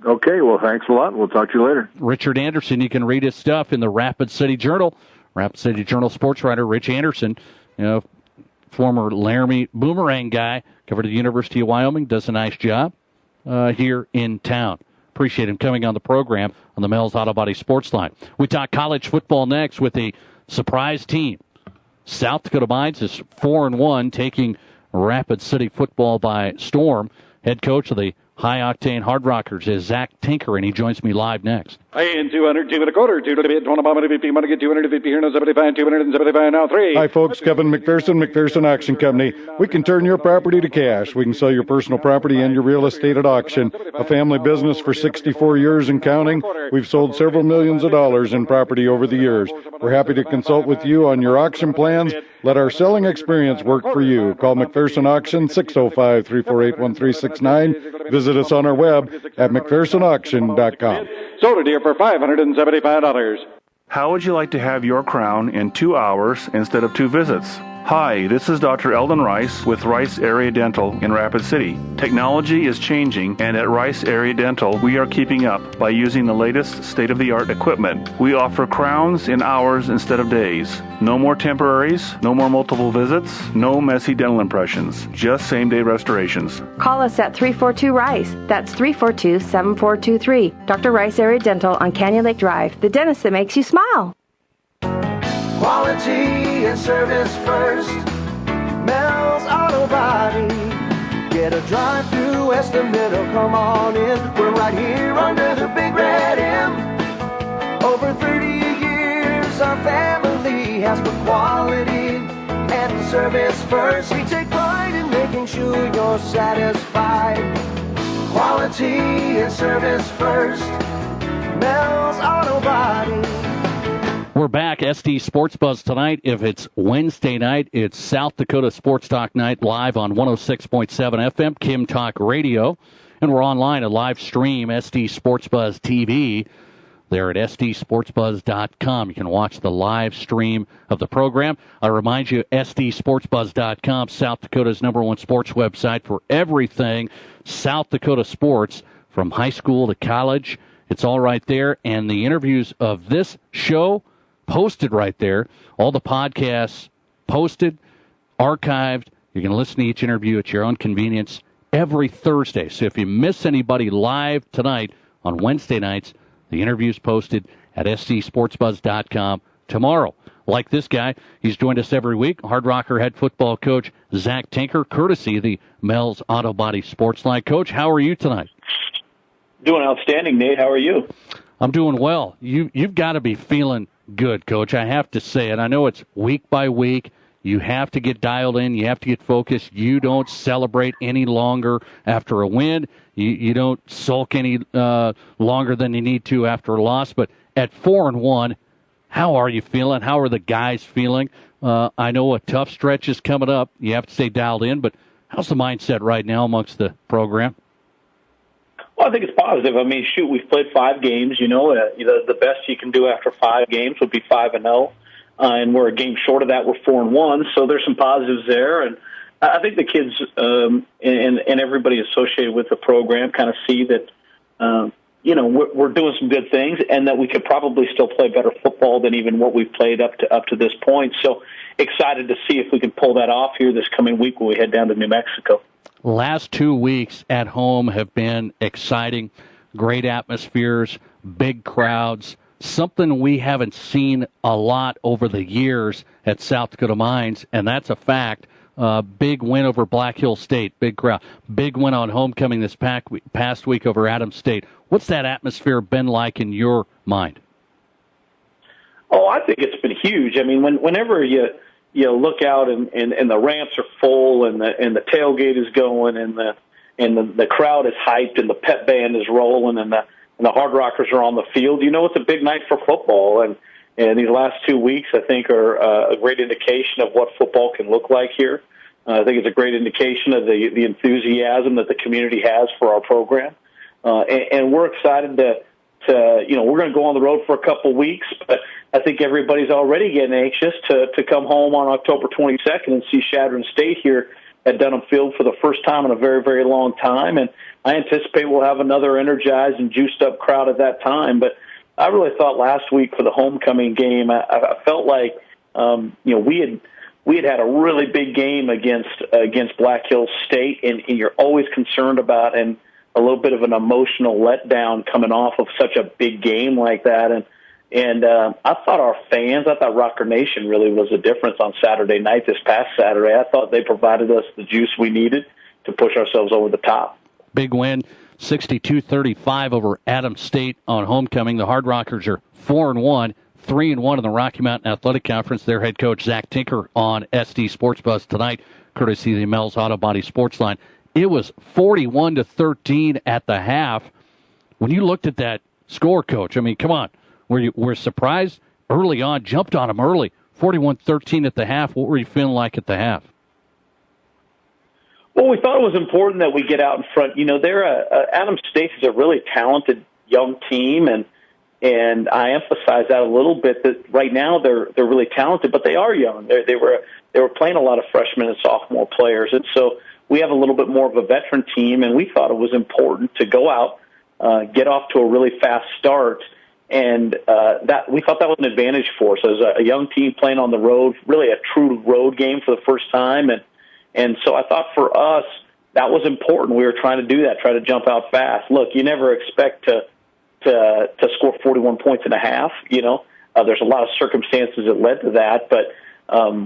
Okay, well, thanks a lot. We'll talk to you later. Richard Anderson, you can read his stuff in the Rapid City Journal. Rapid City Journal sports writer Rich Anderson, former Laramie Boomerang guy, covered at the University of Wyoming, does a nice job here in town. Appreciate him coming on the program on the Mel's Auto Body Sports Line. We talk college football next with a surprise team. South Dakota Mines is 4-1, taking Rapid City football by storm. Head coach of the High Octane Hard Rockers is Zach Tinker, and he joins me live next. And 200, 2 and a quarter, 2 to the bid, 20 bomb, VP, money get 250 here, 75, 275 now, 3. Hi, folks. Kevin McPherson Auction Company. We can turn your property to cash. We can sell your personal property and your real estate at auction. A family business for 64 years and counting. We've sold several millions of dollars in property over the years. We're happy to consult with you on your auction plans. Let our selling experience work for you. Call McPherson Auction, 605-348-1369. Visit us on our web at McPhersonAuction.com. Sold it here for $575. How would you like to have your crown in 2 hours instead of 2 visits? Hi, this is Dr. Eldon Rice with Rice Area Dental in Rapid City. Technology is changing, and at Rice Area Dental, we are keeping up by using the latest state-of-the-art equipment. We offer crowns in hours instead of days. No more temporaries, no more multiple visits, no messy dental impressions, just same-day restorations. Call us at 342-RICE. That's 342-7423. Dr. Rice Area Dental on Canyon Lake Drive, the dentist that makes you smile. Quality and service first. Mel's Auto Body. Get a drive-through estimate or come on in. We're right here under the big red M. Over 30 years our family has put quality and service first. We take pride in making sure you're satisfied. Quality and service first. Mel's Auto Body. We're back, SD Sports Buzz tonight. If it's Wednesday night, it's South Dakota Sports Talk Night live on 106.7 FM, Kim Talk Radio. And we're online at live stream, SD Sports Buzz TV. There at sdsportsbuzz.com. You can watch the live stream of the program. I remind you, sdsportsbuzz.com, South Dakota's #1 sports website for everything South Dakota sports, from high school to college. It's all right there. And the interviews of this show posted right there. All the podcasts posted, archived. You can listen to each interview at your own convenience every Thursday. So if you miss anybody live tonight on Wednesday nights, the interview's posted at sdsportsbuzz.com tomorrow. Like this guy, he's joined us every week, Hard Rocker head football coach Zach Tinker, courtesy of the Mel's Auto Body Sports Line. Coach, how are you tonight? Doing outstanding, Nate. How are you? I'm doing well. You've got to be feeling good, Coach. I have to say it. I know it's week by week. You have to get dialed in. You have to get focused. You don't celebrate any longer after a win. You don't sulk any longer than you need to after a loss. But at 4-1, how are you feeling? How are the guys feeling? I know a tough stretch is coming up. You have to stay dialed in. But how's the mindset right now amongst the program? Well, I think it's positive. I mean, shoot, we've played 5 games. The best you can do after 5 games would be 5-0, and we're a game short of that. We're 4-1, so there's some positives there. And I think the kids and everybody associated with the program kind of see that, we're doing some good things, and that we could probably still play better football than even what we've played up to this point. So excited to see if we can pull that off here this coming week when we head down to New Mexico. Last 2 weeks at home have been exciting, great atmospheres, big crowds, something we haven't seen a lot over the years at South Dakota Mines, and that's a fact. Big win over Black Hill State, big crowd. Big win on homecoming this past week over Adams State. What's that atmosphere been like in your mind? Oh, I think it's been huge. I mean, whenever you look out and the ramps are full and the tailgate is going and the crowd is hyped and the pep band is rolling and the Hard Rockers are on the field, it's a big night for football. And these last 2 weeks, I think, are a great indication of what football can look like here. I think it's a great indication of the enthusiasm that the community has for our program. And we're excited to we're going to go on the road for a couple of weeks, but I think everybody's already getting anxious to come home on October 22nd and see Chadron State here at Dunham Field for the first time in a very, very long time. And I anticipate we'll have another energized and juiced up crowd at that time. But I really thought last week for the homecoming game, I felt like, we had a really big game against Black Hills State, and you're always concerned about and a little bit of an emotional letdown coming off of such a big game like that. And I thought Rocker Nation really was the difference on Saturday night, this past Saturday. I thought they provided us the juice we needed to push ourselves over the top. Big win. 62-35 over Adams State on homecoming. The Hard Rockers are 4-1, 3-1 in the Rocky Mountain Athletic Conference. Their head coach, Zach Tinker, on SD Sports Buzz tonight, courtesy of the Mel's Auto Body Sports Line. It was 41-13 at the half. When you looked at that score, Coach, I mean, come on. Were surprised early on, jumped on them early, 41-13 at the half. What were you feeling like at the half? Well, we thought it was important that we get out in front. You know, Adams State is a really talented young team, and I emphasize that a little bit. That right now they're really talented, but they are young. They were playing a lot of freshmen and sophomore players, and so we have a little bit more of a veteran team. And we thought it was important to go out, get off to a really fast start, and that we thought that was an advantage for us as a young team playing on the road, really a true road game for the first time, and so I thought for us that was important. We were trying to do that, try to jump out fast. Look, you never expect to score 41 points in a half. You know, there's a lot of circumstances that led to that, but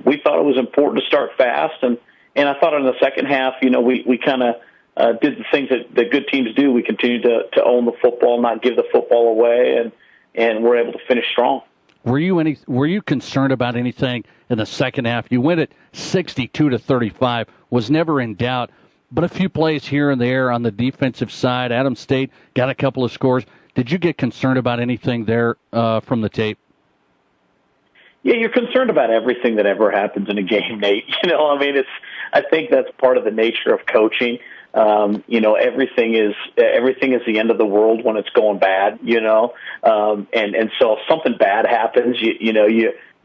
we thought it was important to start fast, and I thought in the second half, you know, we kind of did the things that good teams do. We continued to own the football, not give the football away, and we're able to finish strong. Were you concerned about anything in the second half? You went at 62-35, was never in doubt, but a few plays here and there on the defensive side. Adams State got a couple of scores. Did you get concerned about anything there from the tape? Yeah, you're concerned about everything that ever happens in a game, Nate. You know, I mean, I think that's part of the nature of coaching. You know, everything is the end of the world when it's going bad, you know, and so if something bad happens, you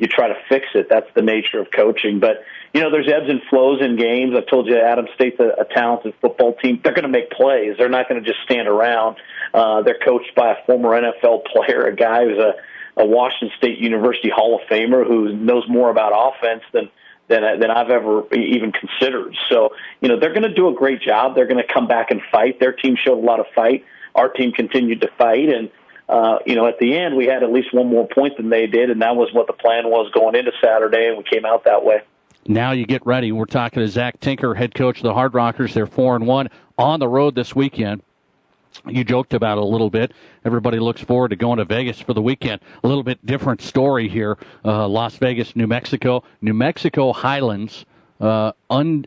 try to fix it. That's the nature of coaching. But, you know, there's ebbs and flows in games. I told you Adams State's a talented football team. They're going to make plays. They're not going to just stand around. They're coached by a former NFL player, a guy who's a Washington State University Hall of Famer who knows more about offense than I've ever even considered. So, you know, they're going to do a great job. They're going to come back and fight. Their team showed a lot of fight. Our team continued to fight. And, you know, at the end, we had at least one more point than they did, and that was what the plan was going into Saturday, and we came out that way. Now you get ready. We're talking to Zach Tinker, head coach of the Hard Rockers. They're 4-1 on the road this weekend. You joked about it a little bit. Everybody looks forward to going to Vegas for the weekend. A little bit different story here. Las Vegas, New Mexico. New Mexico Highlands, winless.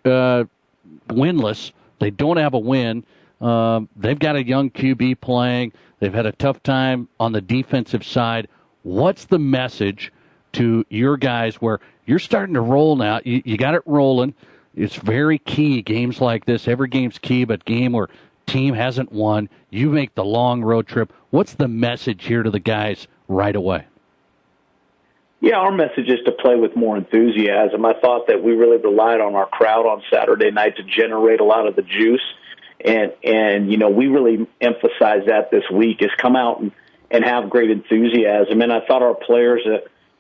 They don't have a win. They've got a young QB playing. They've had a tough time on the defensive side. What's the message to your guys where you're starting to roll now? You got it rolling. It's very key, games like this. Every game's key, but game where team hasn't won, you make the long road trip. What's the message here to the guys right away? Yeah, our message is to play with more enthusiasm. I thought that we really relied on our crowd on Saturday night to generate a lot of the juice. And you know, we really emphasize that this week is come out and have great enthusiasm. And I thought our players,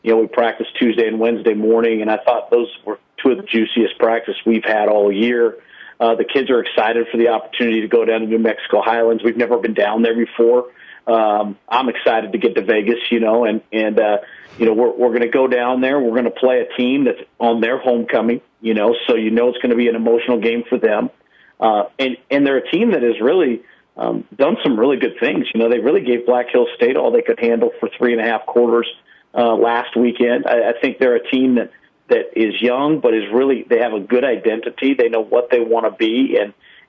you know, we practiced Tuesday and Wednesday morning, and I thought those were two of the juiciest practices we've had all year. The kids are excited for the opportunity to go down to New Mexico Highlands. We've never been down there before. I'm excited to get to Vegas, you know, and you know, we're going to go down there. We're going to play a team that's on their homecoming, you know, so you know it's going to be an emotional game for them. And they're a team that has really done some really good things. You know, they really gave Black Hills State all they could handle for 3.5 quarters last weekend. I think they're a team that is young, but is really, they have a good identity. They know what they want to be,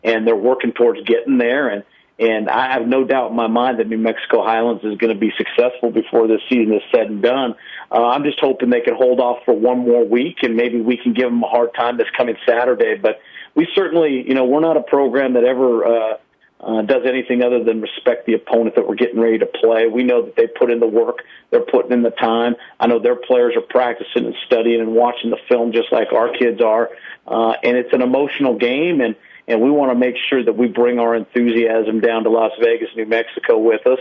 and they're working towards getting there. And I have no doubt in my mind that New Mexico Highlands is going to be successful before this season is said and done. I'm just hoping they can hold off for one more week, and maybe we can give them a hard time this coming Saturday. But we certainly, you know, we're not a program that ever does anything other than respect the opponent that we're getting ready to play. We know that they put in the work. They're putting in the time. I know their players are practicing and studying and watching the film just like our kids are. And it's an emotional game, and we want to make sure that we bring our enthusiasm down to Las Vegas, New Mexico with us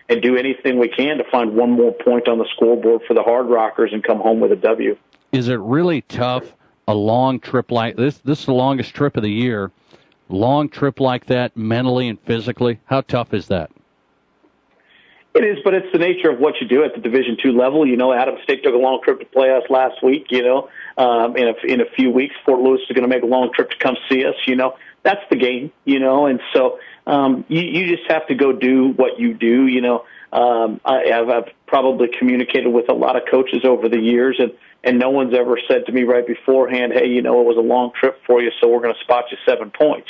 and do anything we can to find one more point on the scoreboard for the Hard Rockers and come home with a W. Is it really tough, a long trip like this? This is the longest trip of the year. Long trip like that, mentally and physically, how tough is that? It is, but it's the nature of what you do at the Division II level. You know, Adams State took a long trip to play us last week. You know, in a few weeks, Fort Lewis is going to make a long trip to come see us. You know, that's the game, and so you just have to go do what you do, I've probably communicated with a lot of coaches over the years, and no one's ever said to me right beforehand, hey, it was a long trip for you, so we're going to spot you 7 points,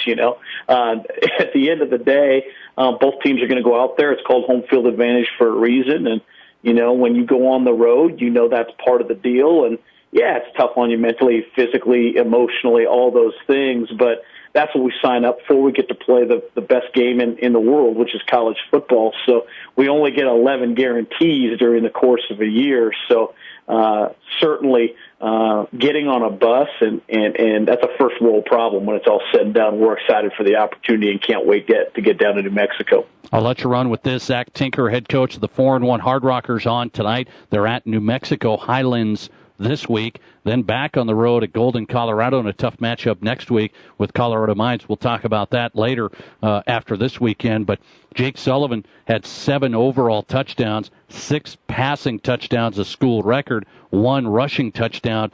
At the end of the day, both teams are going to go out there. It's called home field advantage for a reason, and, when you go on the road, that's part of the deal, and, yeah, it's tough on you mentally, physically, emotionally, all those things, but that's what we sign up for. We get to play the best game in the world, which is college football. So we only get 11 guarantees during the course of a year. So certainly getting on a bus, and that's a first world problem when it's all said and done. We're excited for the opportunity and can't wait to get down to New Mexico. I'll let you run with this. Zach Tinker, head coach of the 4-1 Hard Rockers, on tonight. They're at New Mexico Highlands this week, then back on the road at Golden, Colorado, in a tough matchup next week with Colorado Mines. We'll talk about that later after this weekend. But Jake Sullivan had 7 overall touchdowns, 6 passing touchdowns, a school record, 1 rushing touchdown.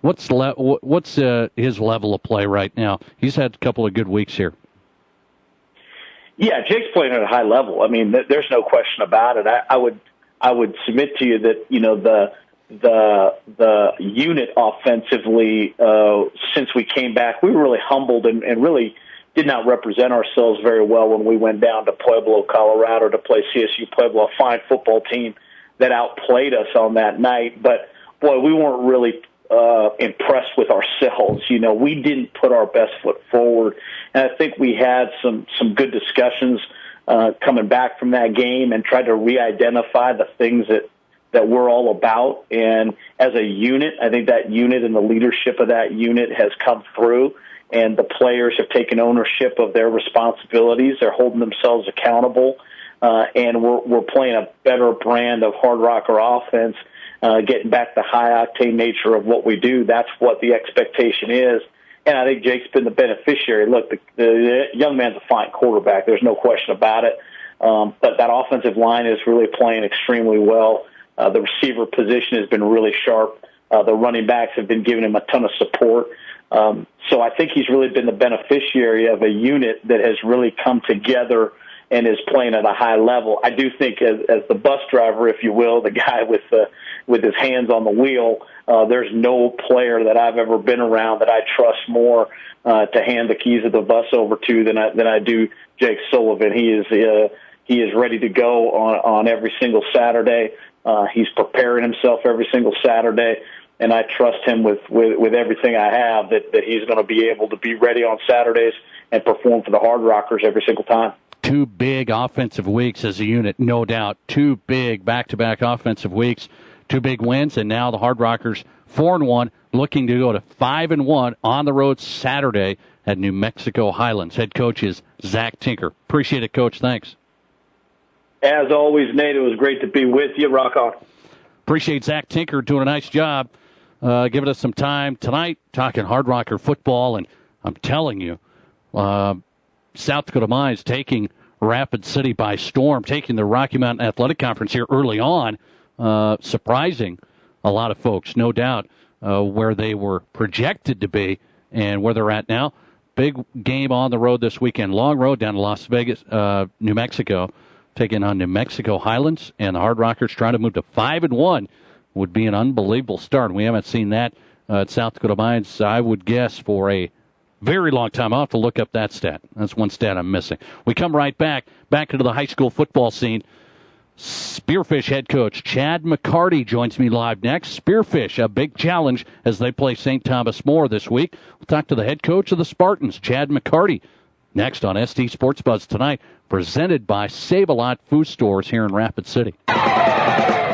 What's his level of play right now? He's had a couple of good weeks here. Yeah, Jake's playing at a high level. I mean, there's no question about it. I would submit to you that the unit offensively, since we came back, we were really humbled and really did not represent ourselves very well when we went down to Pueblo, Colorado to play CSU Pueblo, a fine football team that outplayed us on that night. But, boy, we weren't really impressed with ourselves. We didn't put our best foot forward. And I think we had some good discussions coming back from that game and tried to re-identify the things that we're all about. And as a unit, I think that unit and the leadership of that unit has come through, and the players have taken ownership of their responsibilities. They're holding themselves accountable, and we're playing a better brand of Hard Rocker offense, getting back the high-octane nature of what we do. That's what the expectation is. And I think Jake's been the beneficiary. Look, the young man's a fine quarterback. There's no question about it. But that offensive line is really playing extremely well. The receiver position has been really sharp. The running backs have been giving him a ton of support. So I think he's really been the beneficiary of a unit that has really come together and is playing at a high level. I do think as the bus driver, if you will, the guy with his hands on the wheel, there's no player that I've ever been around that I trust more to hand the keys of the bus over to than I do Jake Sullivan. He is ready to go on every single Saturday. He's preparing himself every single Saturday, and I trust him with everything I have that he's going to be able to be ready on Saturdays and perform for the Hard Rockers every single time. 2 big offensive weeks as a unit, no doubt. 2 big back-to-back offensive weeks, 2 big wins, and now the Hard Rockers 4-1, looking to go to 5-1 on the road Saturday at New Mexico Highlands. Head coach is Zach Tinker. Appreciate it, Coach. Thanks. As always, Nate, it was great to be with you. Rock on. Appreciate Zach Tinker doing a nice job giving us some time tonight talking Hard Rocker football. And I'm telling you, South Dakota Mines taking Rapid City by storm, taking the Rocky Mountain Athletic Conference here early on, surprising a lot of folks, no doubt, where they were projected to be and where they're at now. Big game on the road this weekend. Long road down to Las Vegas, New Mexico, taking on New Mexico Highlands, and the Hard Rockers trying to move to 5-1 would be an unbelievable start. We haven't seen that at South Dakota Mines, I would guess, for a very long time. I'll have to look up that stat. That's one stat I'm missing. We come right back into the high school football scene. Spearfish head coach Chad McCarty joins me live next. Spearfish, a big challenge as they play St. Thomas More this week. We'll talk to the head coach of the Spartans, Chad McCarty, next on SD Sports Buzz tonight, presented by Save-A-Lot Food Stores here in Rapid City.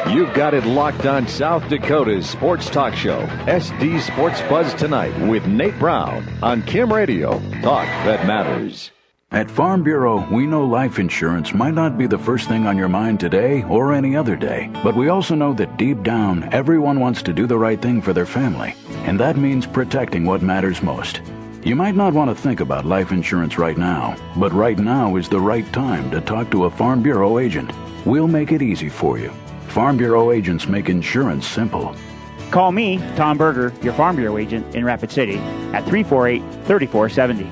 You've got it locked on South Dakota's sports talk show, SD Sports Buzz tonight with Nate Brown on Kim Radio. Talk that matters. At Farm Bureau, we know life insurance might not be the first thing on your mind today or any other day, but we also know that deep down, everyone wants to do the right thing for their family, and that means protecting what matters most. You might not want to think about life insurance right now, but right now is the right time to talk to a Farm Bureau agent. We'll make it easy for you. Farm Bureau agents make insurance simple. Call me, Tom Berger, your Farm Bureau agent in Rapid City, at 348-3470.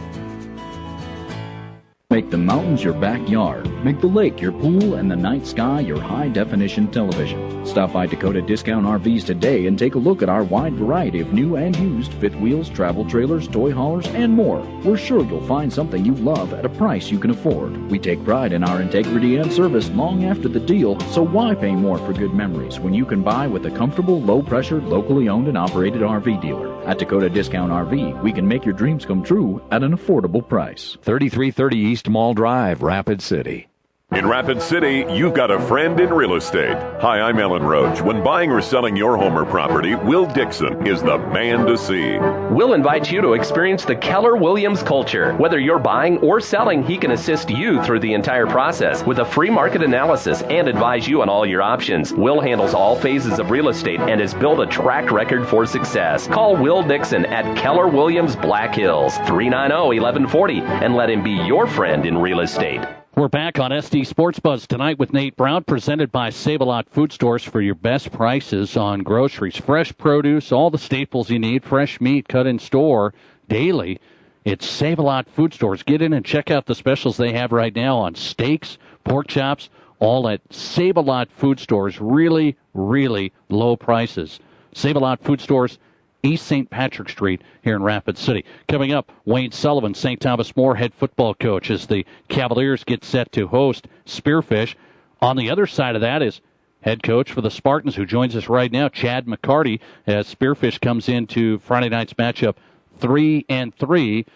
Make the mountains your backyard. Make the lake your pool and the night sky your high-definition television. Stop by Dakota Discount RVs today and take a look at our wide variety of new and used fifth wheels, travel trailers, toy haulers, and more. We're sure you'll find something you love at a price you can afford. We take pride in our integrity and service long after the deal, so why pay more for good memories when you can buy with a comfortable, low-pressure, locally owned and operated RV dealer? At Dakota Discount RV, we can make your dreams come true at an affordable price. 3330 East Mall Drive, Rapid City. In Rapid City, you've got a friend in real estate. Hi, I'm Ellen Roach. When buying or selling your home or property, Will Dixon is the man to see. Will invites you to experience the Keller Williams culture. Whether you're buying or selling, he can assist you through the entire process with a free market analysis and advise you on all your options. Will handles all phases of real estate and has built a track record for success. Call Will Dixon at Keller Williams Black Hills, 390-1140, and let him be your friend in real estate. We're back on SD Sports Buzz tonight with Nate Brown, presented by Save-A-Lot Food Stores for your best prices on groceries. Fresh produce, all the staples you need, fresh meat cut in store daily. It's Save-A-Lot Food Stores. Get in and check out the specials they have right now on steaks, pork chops, all at Save-A-Lot Food Stores. Really, really low prices. Save-A-Lot Food Stores, East St. Patrick Street here in Rapid City. Coming up, Wayne Sullivan, St. Thomas More head football coach, as the Cavaliers get set to host Spearfish. On the other side of that is head coach for the Spartans, who joins us right now, Chad McCarty, as Spearfish comes into Friday night's matchup 3-3.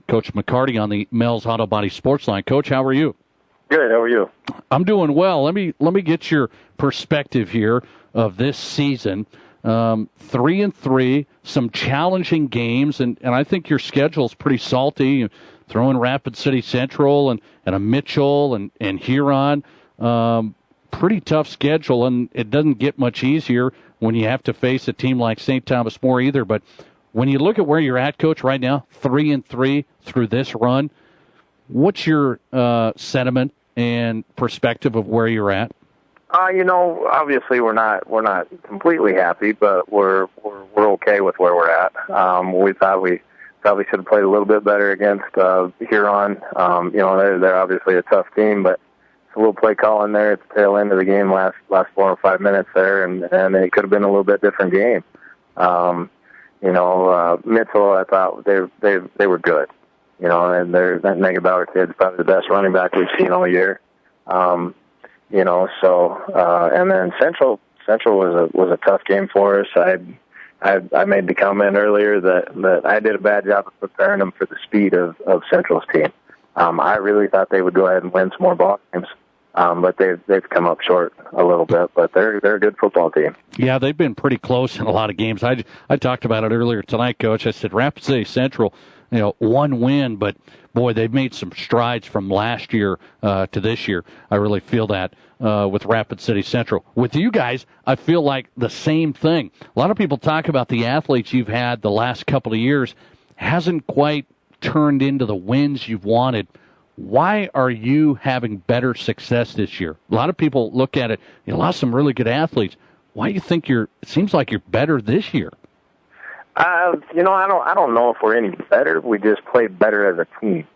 Coach McCarty on the Mel's Auto Body Sports Line. Coach, how are you? Good. How are you? I'm doing well. Let me get your perspective here of this season. 3-3, some challenging games, and I think your schedule's pretty salty. You throw in Rapid City Central and a Mitchell and Huron. Pretty tough schedule, and it doesn't get much easier when you have to face a team like St. Thomas More either. But when you look at where you're at, Coach, right now, 3-3 through this run, what's your sentiment and perspective of where you're at? Obviously we're not completely happy, but we're okay with where we're at. We thought we probably should have played a little bit better against Huron. They're obviously a tough team, but it's a little play calling there at the tail end of the game, last 4 or 5 minutes there, and it could have been a little bit different game. Mitchell, I thought they were good. And that Negabauer kid's probably the best running back we've seen all year. And then Central was a tough game for us. I made the comment earlier that I did a bad job of preparing them for the speed of Central's team. I really thought they would go ahead and win some more ball games, but they've come up short a little bit. But they're a good football team. Yeah, they've been pretty close in a lot of games. I talked about it earlier tonight, Coach. I said Rapid City Central, one win, but boy, they've made some strides from last year to this year. I really feel that with Rapid City Central. With you guys, I feel like the same thing. A lot of people talk about the athletes you've had the last couple of years. Hasn't quite turned into the wins you've wanted. Why are you having better success this year? A lot of people look at it, you lost some really good athletes. Why do you think it seems like you're better this year? I don't know if we're any better. We just play better as a team.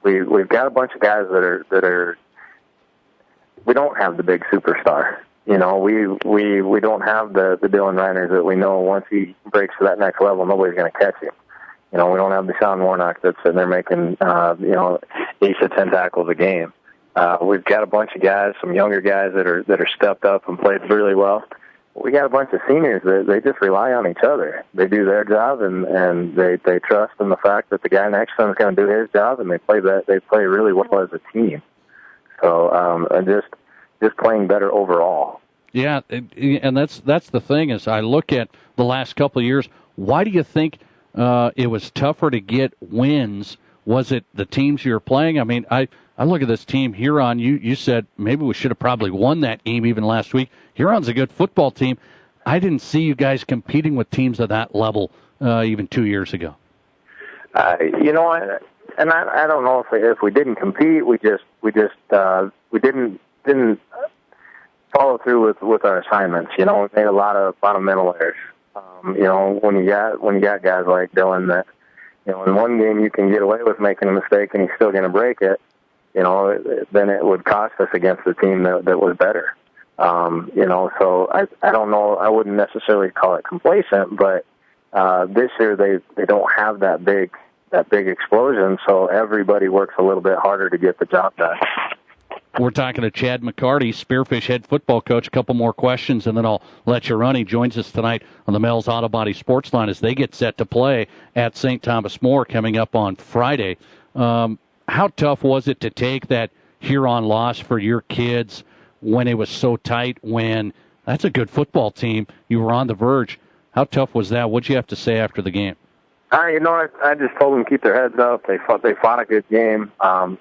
We've got a bunch of guys that are. We don't have the big superstar. We don't have the Dylan Reiners that we know once he breaks to that next level, nobody's going to catch him. We don't have Deshaun Warnock that's sitting there making 8 to 10 tackles a game. We've got a bunch of guys, some younger guys that are stepped up and played really well. We got a bunch of seniors that they just rely on each other. They do their job, and they trust in the fact that the guy next to them is going to do his job, and they play really well as a team. So, and just playing better overall. Yeah, and that's the thing is I look at the last couple of years. Why do you think it was tougher to get wins? Was it the teams you were playing? I mean, I look at this team, Huron. You said maybe we should have probably won that game even last week. Huron's a good football team. I didn't see you guys competing with teams of that level even 2 years ago. I don't know if we didn't compete. We didn't follow through with our assignments. We made a lot of mental errors. When you got guys like Dylan that in one game you can get away with making a mistake and he's still going to break it, then it would cost us against the team that was better. So I don't know. I wouldn't necessarily call it complacent, but this year they don't have that big explosion, so everybody works a little bit harder to get the job done. We're talking to Chad McCarty, Spearfish head football coach. A couple more questions, and then I'll let you run. He joins us tonight on the Mel's Auto Body Sports Line as they get set to play at St. Thomas More coming up on Friday. How tough was it to take that Huron loss for your kids when it was so tight, when that's a good football team? You were on the verge. How tough was that? What'd you have to say after the game? I just told them to keep their heads up. They fought a good game. I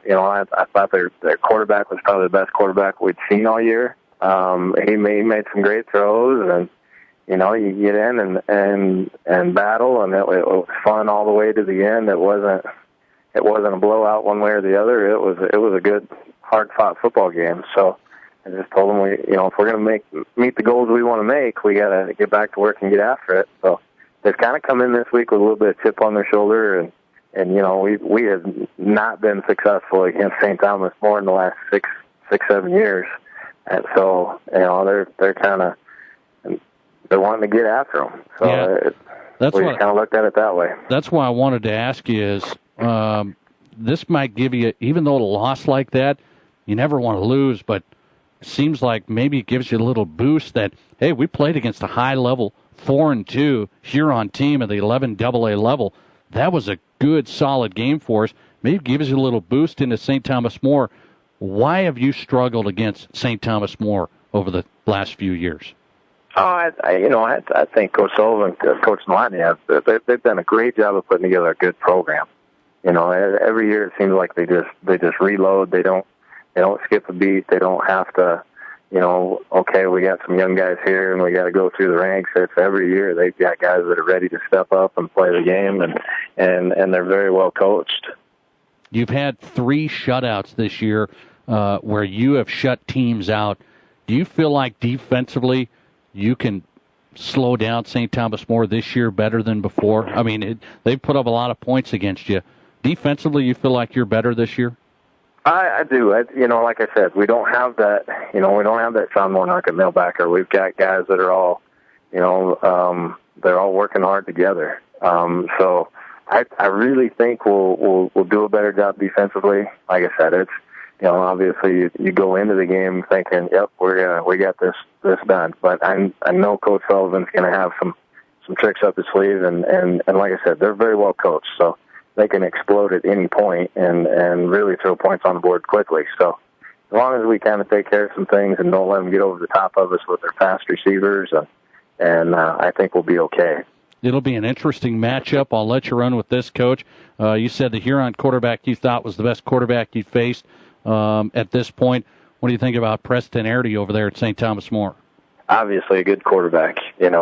thought their quarterback was probably the best quarterback we'd seen all year. He made some great throws, and you get in and battle, and it was fun all the way to the end. It wasn't a blowout one way or the other. It was a good, hard fought football game. So I just told them if we're going to meet the goals we want to make, we got to get back to work and get after it. So they've kind of come in this week with a little bit of chip on their shoulder, and we have not been successful against St. Thomas More in the last 7 years, and so they're kind of wanting to get after them. So we kind of looked at it that way. That's why I wanted to ask you is this might give you, even though a loss like that, you never want to lose, but it seems like maybe it gives you a little boost that, hey, we played against a high-level 4-2 Huron team at the 11 AA level. That was a good, solid game for us. Maybe gives you a little boost into St. Thomas More. Why have you struggled against St. Thomas More over the last few years? I think Coach Sullivan, Coach Nalani, they've done a great job of putting together a good program. Every year it seems like they just reload. They don't skip a beat. They don't have to, okay, we got some young guys here and we got to go through the ranks. It's every year they've got guys that are ready to step up and play the game, and they're very well coached. You've had 3 shutouts this year where you have shut teams out. Do you feel like defensively you can slow down St. Thomas More this year better than before? I mean, they've put up a lot of points against you. Defensively, you feel like you're better this year? I do. Like I said, we don't have that. We don't have that Sean Monarch at Millbacker. We've got guys that are all, they're all working hard together. So I really think we'll do a better job defensively. Like I said, it's obviously you go into the game thinking, yep, we got this done. But I know Coach Sullivan's going to have some tricks up his sleeve, and like I said, they're very well coached. So they can explode at any point and really throw points on the board quickly. So as long as we kind of take care of some things and don't let them get over the top of us with their fast receivers, and I think we'll be okay. It'll be an interesting matchup. I'll let you run with this, Coach. You said the Huron quarterback you thought was the best quarterback you faced at this point. What do you think about Preston Airdy over there at St. Thomas More? Obviously a good quarterback, and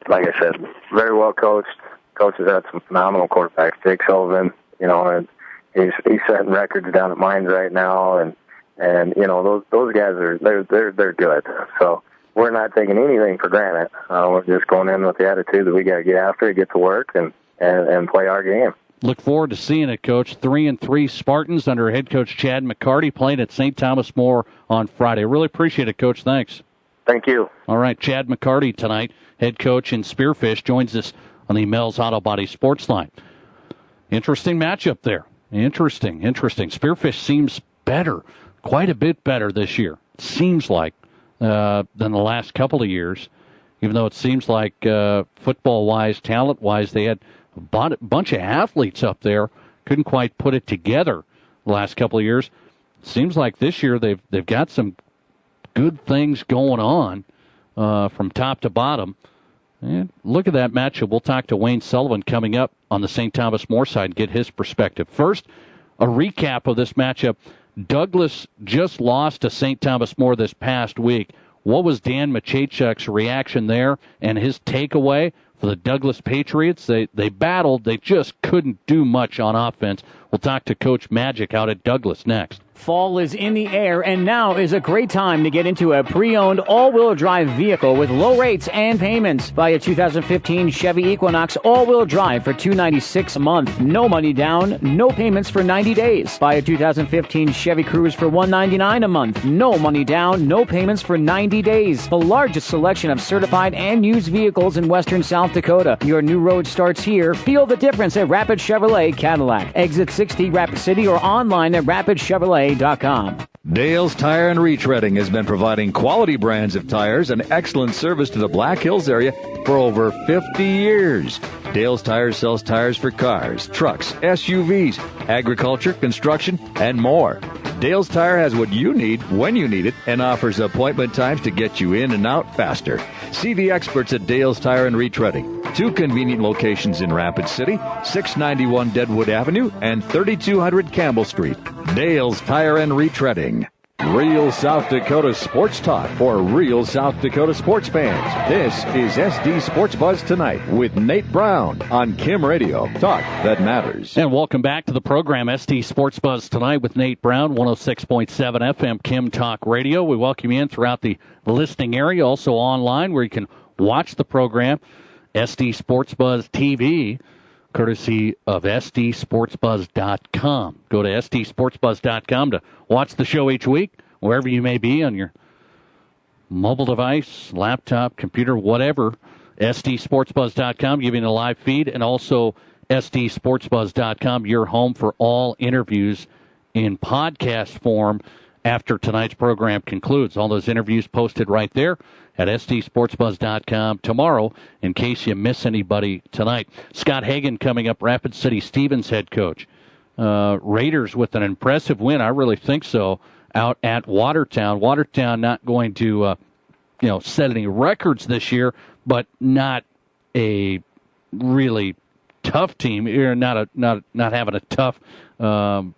like I said, very well coached. Coach has had some phenomenal quarterbacks. Jake Sullivan, and he's setting records down at Mines right now, and those guys they're good. So we're not taking anything for granted. We're just going in with the attitude that we got to get after it, get to work, and play our game. Look forward to seeing it, Coach. 3-3 Spartans under head coach Chad McCarty playing at St. Thomas More on Friday. Really appreciate it, Coach. Thanks. Thank you. All right, Chad McCarty tonight, head coach in Spearfish, joins us on the Mel's Auto Body Sports Line. Interesting matchup there. Interesting. Spearfish seems better, quite a bit better this year, seems like, than the last couple of years, even though it seems like football-wise, talent-wise, they had a bunch of athletes up there, couldn't quite put it together the last couple of years. Seems like this year they've got some good things going on from top to bottom. And look at that matchup. We'll talk to Wayne Sullivan coming up on the St. Thomas More side and get his perspective. First, a recap of this matchup. Douglas just lost to St. Thomas More this past week. What was Dan Machachuk's reaction there and his takeaway for the Douglas Patriots? They battled. They just couldn't do much on offense. We'll talk to Coach Magic out at Douglas next. Fall is in the air, and now is a great time to get into a pre-owned all-wheel drive vehicle with low rates and payments. Buy a 2015 Chevy Equinox all-wheel drive for $296 a month. No money down, no payments for 90 days. Buy a 2015 Chevy Cruze for $199 a month. No money down, no payments for 90 days. The largest selection of certified and used vehicles in western South Dakota. Your new road starts here. Feel the difference at Rapid Chevrolet Cadillac. Exit 60 Rapid City or online at rapidchevrolet.com. Dale's Tire and Retreading has been providing quality brands of tires and excellent service to the Black Hills area for over 50 years. Dale's Tires sells tires for cars, trucks, SUVs, agriculture, construction, and more. Dale's Tire has what you need when you need it and offers appointment times to get you in and out faster. See the experts at Dale's Tire and Retreading. 2 convenient locations in Rapid City, 691 Deadwood Avenue and 3200 Campbell Street. Dale's Tire and Retreading. Real South Dakota sports talk for real South Dakota sports fans. This is SD Sports Buzz Tonight with Nate Brown on Kim Radio. Talk that matters. And welcome back to the program, SD Sports Buzz Tonight with Nate Brown, 106.7 FM Kim Talk Radio. We welcome you in throughout the listening area, also online where you can watch the program, SD Sports Buzz TV, courtesy of SDSportsBuzz.com. Go to SDSportsBuzz.com to watch the show each week, wherever you may be on your mobile device, laptop, computer, whatever. SDSportsBuzz.com, giving a live feed, and also SDSportsBuzz.com, your home for all interviews in podcast form after tonight's program concludes. All those interviews posted right there at SDSportsBuzz.com tomorrow in case you miss anybody tonight. Scott Hagan coming up, Rapid City Stevens head coach. Raiders with an impressive win, I really think so, out at Watertown. Watertown not going to set any records this year, but not a really tough team. Not having a tough time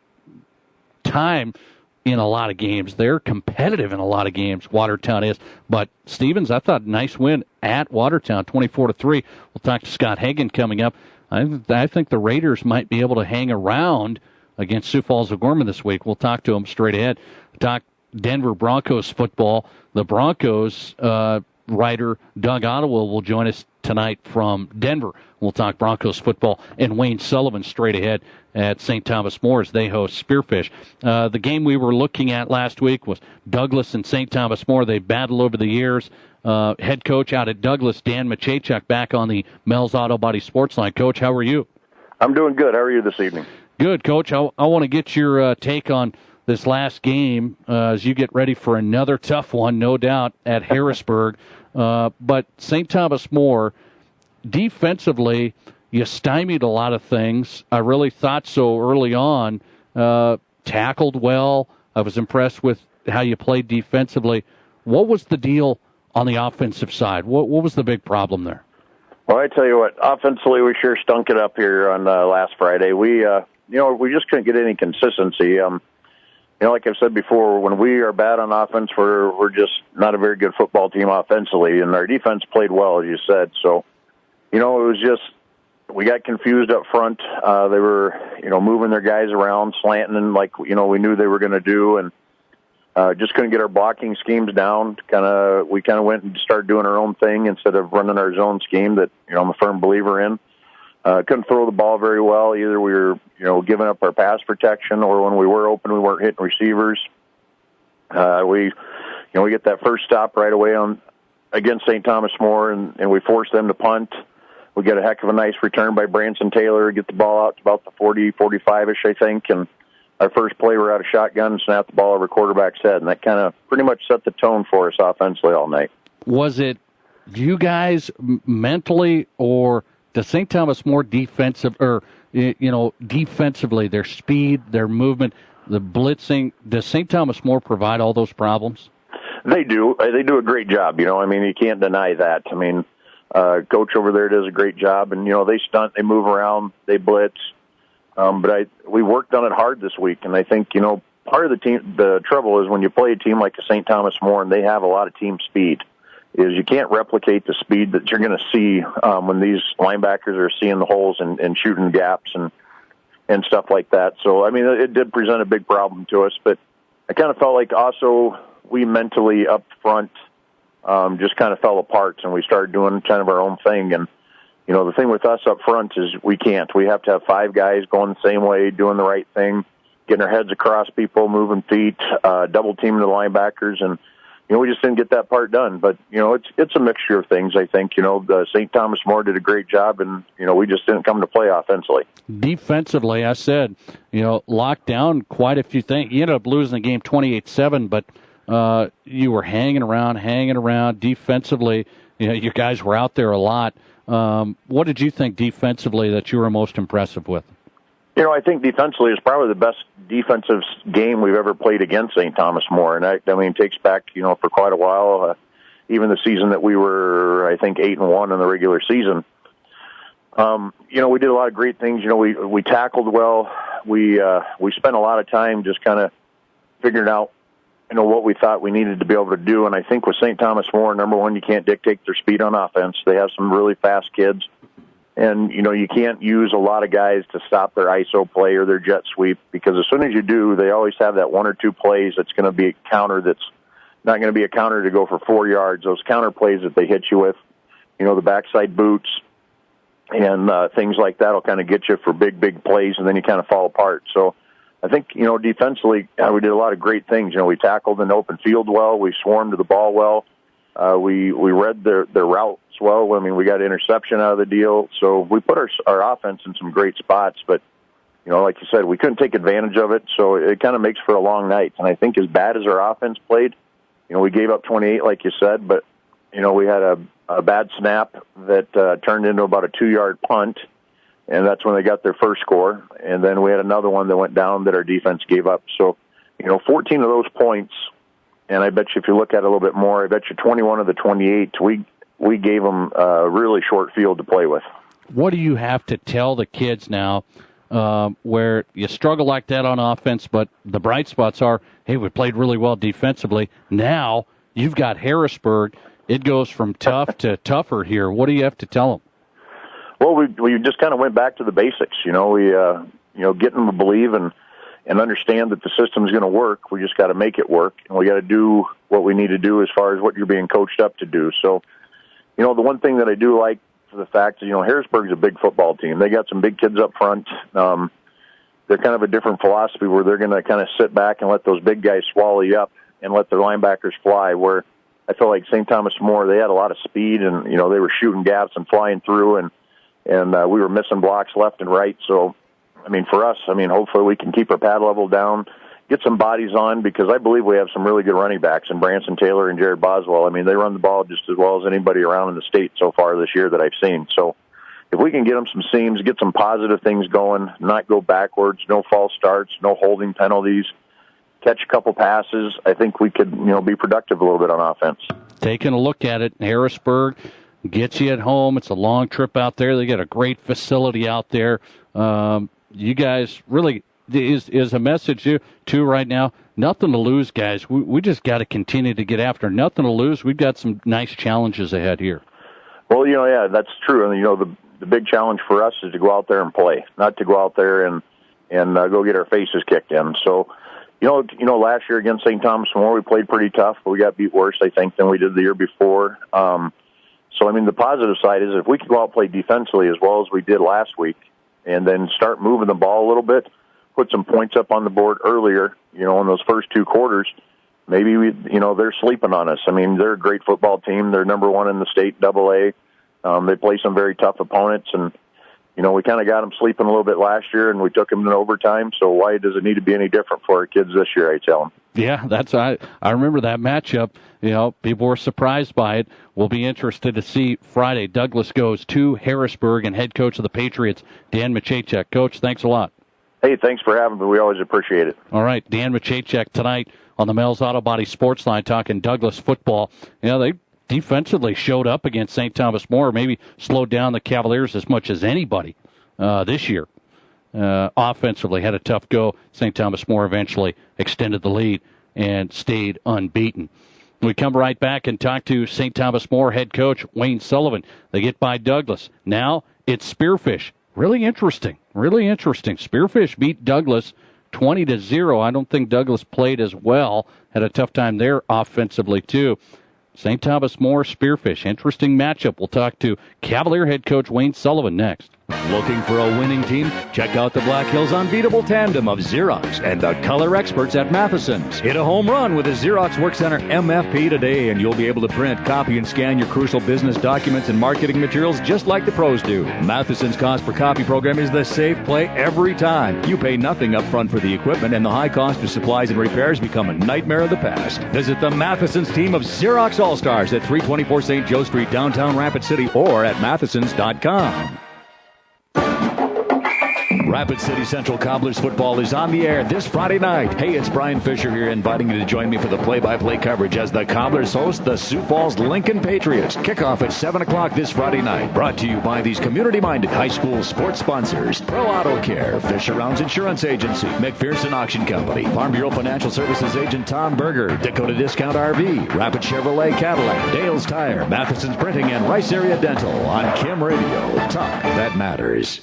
in a lot of games. They're competitive in a lot of games, Watertown is. But Stevens, I thought, nice win at Watertown, 24-3. We'll talk to Scott Hagan coming up. I think the Raiders might be able to hang around against Sioux Falls O'Gorman this week. We'll talk to him straight ahead. Talk Denver Broncos football. The Broncos writer Doug Ottawa will join us tonight from Denver. We'll talk Broncos football, and Wayne Sullivan straight ahead at St. Thomas More as they host Spearfish. The game we were looking at last week was Douglas and St. Thomas More. They battled over the years. Head coach out at Douglas, Dan Machachuk, back on the Mel's Auto Body Sports Line. Coach, how are you? I'm doing good. How are you this evening? Good, Coach. I want to get your take on this last game as you get ready for another tough one, no doubt, at Harrisburg. But St. Thomas More, defensively, you stymied a lot of things. I really thought so early on. Tackled well. I was impressed with how you played defensively. What was the deal on the offensive side? What was the big problem there? Well, I tell you what, offensively, we sure stunk it up here on last Friday. We just couldn't get any consistency. Like I've said before, when we are bad on offense, we're just not a very good football team offensively, and our defense played well, as you said. So, it was just we got confused up front. They were, moving their guys around, slanting, and we knew they were going to do, and just couldn't get our blocking schemes down. We kind of went and started doing our own thing instead of running our zone scheme that I'm a firm believer in. Couldn't throw the ball very well. Either we were, giving up our pass protection, or when we were open, we weren't hitting receivers. We get that first stop right away against St. Thomas More, and we forced them to punt. We get a heck of a nice return by Branson Taylor, get the ball out to about the 40, 45-ish, I think, and our first play, we're out of shotgun and snapped the ball over quarterback's head, and that kind of pretty much set the tone for us offensively all night. Was it you guys mentally, or does St. Thomas More defensively, their speed, their movement, the blitzing, does St. Thomas More provide all those problems? They do. They do a great job. You can't deny that. Coach over there does a great job, and, they stunt, they move around, they blitz. But we worked on it hard this week, and I think, part of the trouble is when you play a team like a St. Thomas More and they have a lot of team speed, is you can't replicate the speed that you're going to see when these linebackers are seeing the holes and shooting gaps and stuff like that. So, it did present a big problem to us, but I kind of felt like also we mentally up front just kind of fell apart, and we started doing kind of our own thing. And, you know, the thing with us up front is we can't. We have to have 5 guys going the same way, doing the right thing, getting our heads across people, moving feet, double teaming the linebackers, and, you know, we just didn't get that part done. But, you know, it's a mixture of things, I think. You know, St. Thomas More did a great job, and, you know, we just didn't come to play offensively. Defensively, I said, you know, locked down quite a few things. You ended up losing the game 28-7, but you were hanging around defensively. You know, you guys were out there a lot. What did you think defensively that you were most impressive with? You know, I think defensively is probably the best defensive game we've ever played against St. Thomas More. And I mean, it takes back, you know, for quite a while, even the season that we were, I think, 8-1 in the regular season. You know, we did a lot of great things. You know, we tackled well. We spent a lot of time just kind of figuring out, you know, what we thought we needed to be able to do. And I think with St. Thomas More, number one, you can't dictate their speed on offense. They have some really fast kids. And, you know, you can't use a lot of guys to stop their ISO play or their jet sweep, because as soon as you do, they always have that 1 or 2 plays that's going to be a counter that's not going to be a counter to go for 4 yards. Those counter plays that they hit you with, you know, the backside boots and things like that will kind of get you for big plays, and then you kind of fall apart. So I think, you know, defensively, we did a lot of great things. You know, we tackled in the open field well. We swarmed to the ball well. We read their routes well. I mean, we got an interception out of the deal. So we put our offense in some great spots. But, you know, like you said, we couldn't take advantage of it. So it kind of makes for a long night. And I think as bad as our offense played, you know, we gave up 28, like you said. But, you know, we had a bad snap that turned into about a 2-yard punt. And that's when they got their first score. And then we had another one that went down that our defense gave up. So, you know, 14 of those points, and I bet you if you look at it a little bit more, I bet you 21 of the 28, we gave them a really short field to play with. What do you have to tell the kids now where you struggle like that on offense, but the bright spots are, hey, we played really well defensively. Now you've got Harrisburg. It goes from tough to tougher here. What do you have to tell them? Well, we just kind of went back to the basics. You know, we you know, get them to believe and understand that the system's going to work. We just got to make it work, and we got to do what we need to do as far as what you're being coached up to do. So, you know, the one thing that I do like for the fact is, you know, Harrisburg's a big football team. They got some big kids up front. They're kind of a different philosophy where they're going to kind of sit back and let those big guys swallow you up and let their linebackers fly, where I feel like St. Thomas More, they had a lot of speed, and, you know, they were shooting gaps and flying through, and we were missing blocks left and right. So, I mean, for us, I mean, hopefully we can keep our pad level down, get some bodies on, because I believe we have some really good running backs in Branson Taylor and Jared Boswell. I mean, they run the ball just as well as anybody around in the state so far this year that I've seen. So if we can get them some seams, get some positive things going, not go backwards, no false starts, no holding penalties, catch a couple passes, I think we could, you know, be productive a little bit on offense. Taking a look at it, Harrisburg gets you at home. It's a long trip out there. They got a great facility out there. You guys really, is a message too right now, nothing to lose, guys. We just got to continue to get after. Nothing to lose. We've got some nice challenges ahead here. Well, you know, yeah, that's true. And, you know, the big challenge for us is to go out there and play, not to go out there and go get our faces kicked in. So, you know, last year against St. Thomas More, we played pretty tough, but we got beat worse, I think, than we did the year before. So, I mean, the positive side is if we can go out and play defensively as well as we did last week, and then start moving the ball a little bit, put some points up on the board earlier, you know, in those first 2 quarters, maybe they're sleeping on us. I mean, they're a great football team. They're number 1 in the state, AA. They play some very tough opponents, and, you know, we kind of got them sleeping a little bit last year, and we took them in overtime. So why does it need to be any different for our kids this year, I tell them. Yeah, I remember that matchup. You know, people were surprised by it. We'll be interested to see Friday. Douglas goes to Harrisburg, and head coach of the Patriots, Dan Machacek. Coach, thanks a lot. Hey, thanks for having me. We always appreciate it. All right, Dan Machacek tonight on the Mel's Auto Body Sports Line talking Douglas football. You know, they defensively showed up against St. Thomas More, maybe slowed down the Cavaliers as much as anybody this year. Offensively had a tough go. St. Thomas More eventually extended the lead and stayed unbeaten. We come right back and talk to St. Thomas More head coach Wayne Sullivan. They get by Douglas. Now it's Spearfish. Really interesting. Spearfish beat Douglas 20-0. I don't think Douglas played as well. Had a tough time there offensively, too. St. Thomas More, Spearfish. Interesting matchup. We'll talk to Cavalier head coach Wayne Sullivan next. Looking for a winning team? Check out the Black Hills Unbeatable Tandem of Xerox and the color experts at Matheson's. Hit a home run with the Xerox Workcenter MFP today, and you'll be able to print, copy, and scan your crucial business documents and marketing materials just like the pros do. Matheson's cost per copy program is the safe play every time. You pay nothing up front for the equipment, and the high cost of supplies and repairs become a nightmare of the past. Visit the Matheson's team of Xerox All-Stars at 324 St. Joe Street, downtown Rapid City, or at mathesons.com. Rapid City Central Cobblers football is on the air this Friday night. Hey, it's Brian Fisher here, inviting you to join me for the play-by-play coverage as the Cobblers host the Sioux Falls Lincoln Patriots. Kickoff at 7 o'clock this Friday night. Brought to you by these community-minded high school sports sponsors: Pro Auto Care, Fisher Rounds Insurance Agency, McPherson Auction Company, Farm Bureau Financial Services agent Tom Berger, Dakota Discount RV, Rapid Chevrolet Cadillac, Dale's Tire, Matheson's Printing, and Rice Area Dental on Kim Radio. Talk that matters.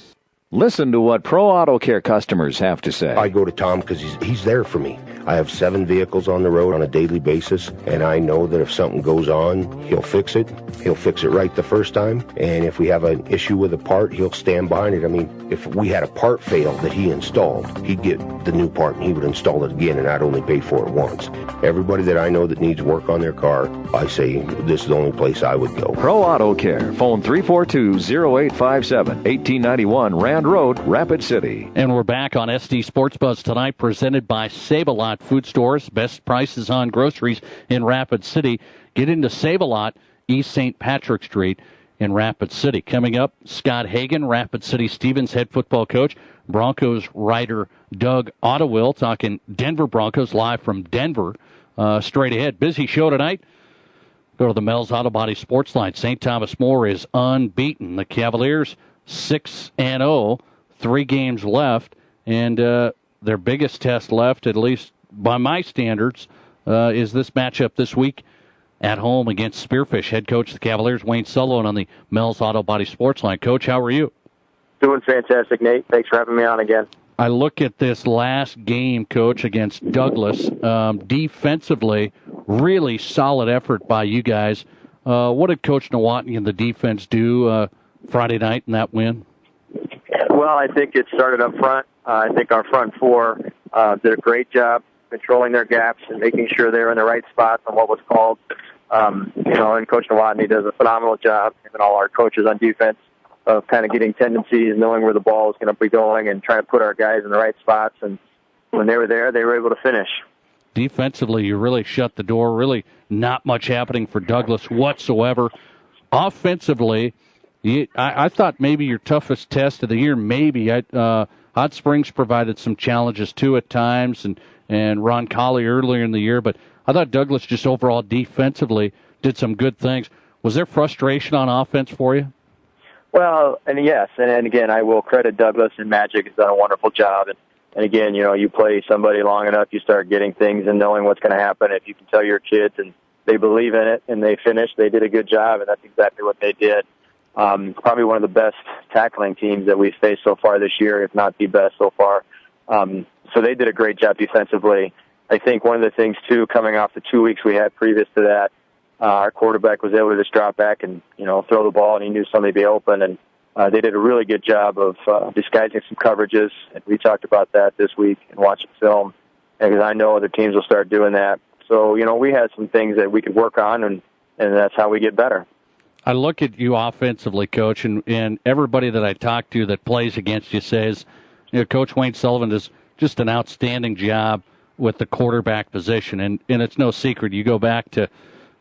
Listen to what Pro Auto Care customers have to say. I go to Tom because he's there for me. I have 7 vehicles on the road on a daily basis, and I know that if something goes on, he'll fix it. He'll fix it right the first time, and if we have an issue with a part, he'll stand behind it. I mean, if we had a part fail that he installed, he'd get the new part, and he would install it again, and I'd only pay for it once. Everybody that I know that needs work on their car, I say this is the only place I would go. Pro Auto Care. Phone 342-0857, 1891 Rand Road, Rapid City. And we're back on SD Sports Buzz tonight, presented by Save-A-Lot Food Stores. Best prices on groceries in Rapid City. Get into Save-A-Lot, East St. Patrick Street in Rapid City. Coming up, Scott Hagan, Rapid City Stevens head football coach. Broncos writer Doug Ottewill talking Denver Broncos live from Denver. Straight ahead. Busy show tonight. Go to the Mel's Auto Body Sports Line. St. Thomas More is unbeaten. The Cavaliers 6-0, 3 games left, and their biggest test left, at least by my standards, is this matchup this week at home against Spearfish. Head coach of the Cavaliers, Wayne Sullivan, on the Mel's Auto Body Sports Line. Coach, how are you? Doing fantastic, Nate. Thanks for having me on again. I look at this last game, Coach, against Douglas. Defensively, really solid effort by you guys. What did Coach Nowotny and the defense do Friday night in that win? Well, I think it started up front. I think our front four did a great job controlling their gaps and making sure they're in the right spots on what was called. And Coach Nowotny does a phenomenal job, and all our coaches on defense, of kind of getting tendencies, knowing where the ball is going to be going, and trying to put our guys in the right spots. And when they were there, they were able to finish. Defensively, you really shut the door. Really not much happening for Douglas whatsoever. Offensively, I thought maybe your toughest test of the year, maybe. Hot Springs provided some challenges, too, at times, and Ron Colley earlier in the year. But I thought Douglas just overall defensively did some good things. Was there frustration on offense for you? Well, and yes, and again, I will credit Douglas and Magic has done a wonderful job. And again, you play somebody long enough, you start getting things and knowing what's going to happen. If you can tell your kids and they believe in it and they finish, they did a good job, and that's exactly what they did. Probably one of the best tackling teams that we've faced so far this year, if not the best so far. So they did a great job defensively. I think one of the things, too, coming off the 2 weeks we had previous to that, our quarterback was able to just drop back and, throw the ball, and he knew somebody would be open. And they did a really good job of disguising some coverages. And we talked about that this week and watching film, because I know other teams will start doing that. So, we had some things that we could work on, and that's how we get better. I look at you offensively, Coach, and everybody that I talk to that plays against you says, Coach Wayne Sullivan does just an outstanding job with the quarterback position. And it's no secret. You go back to,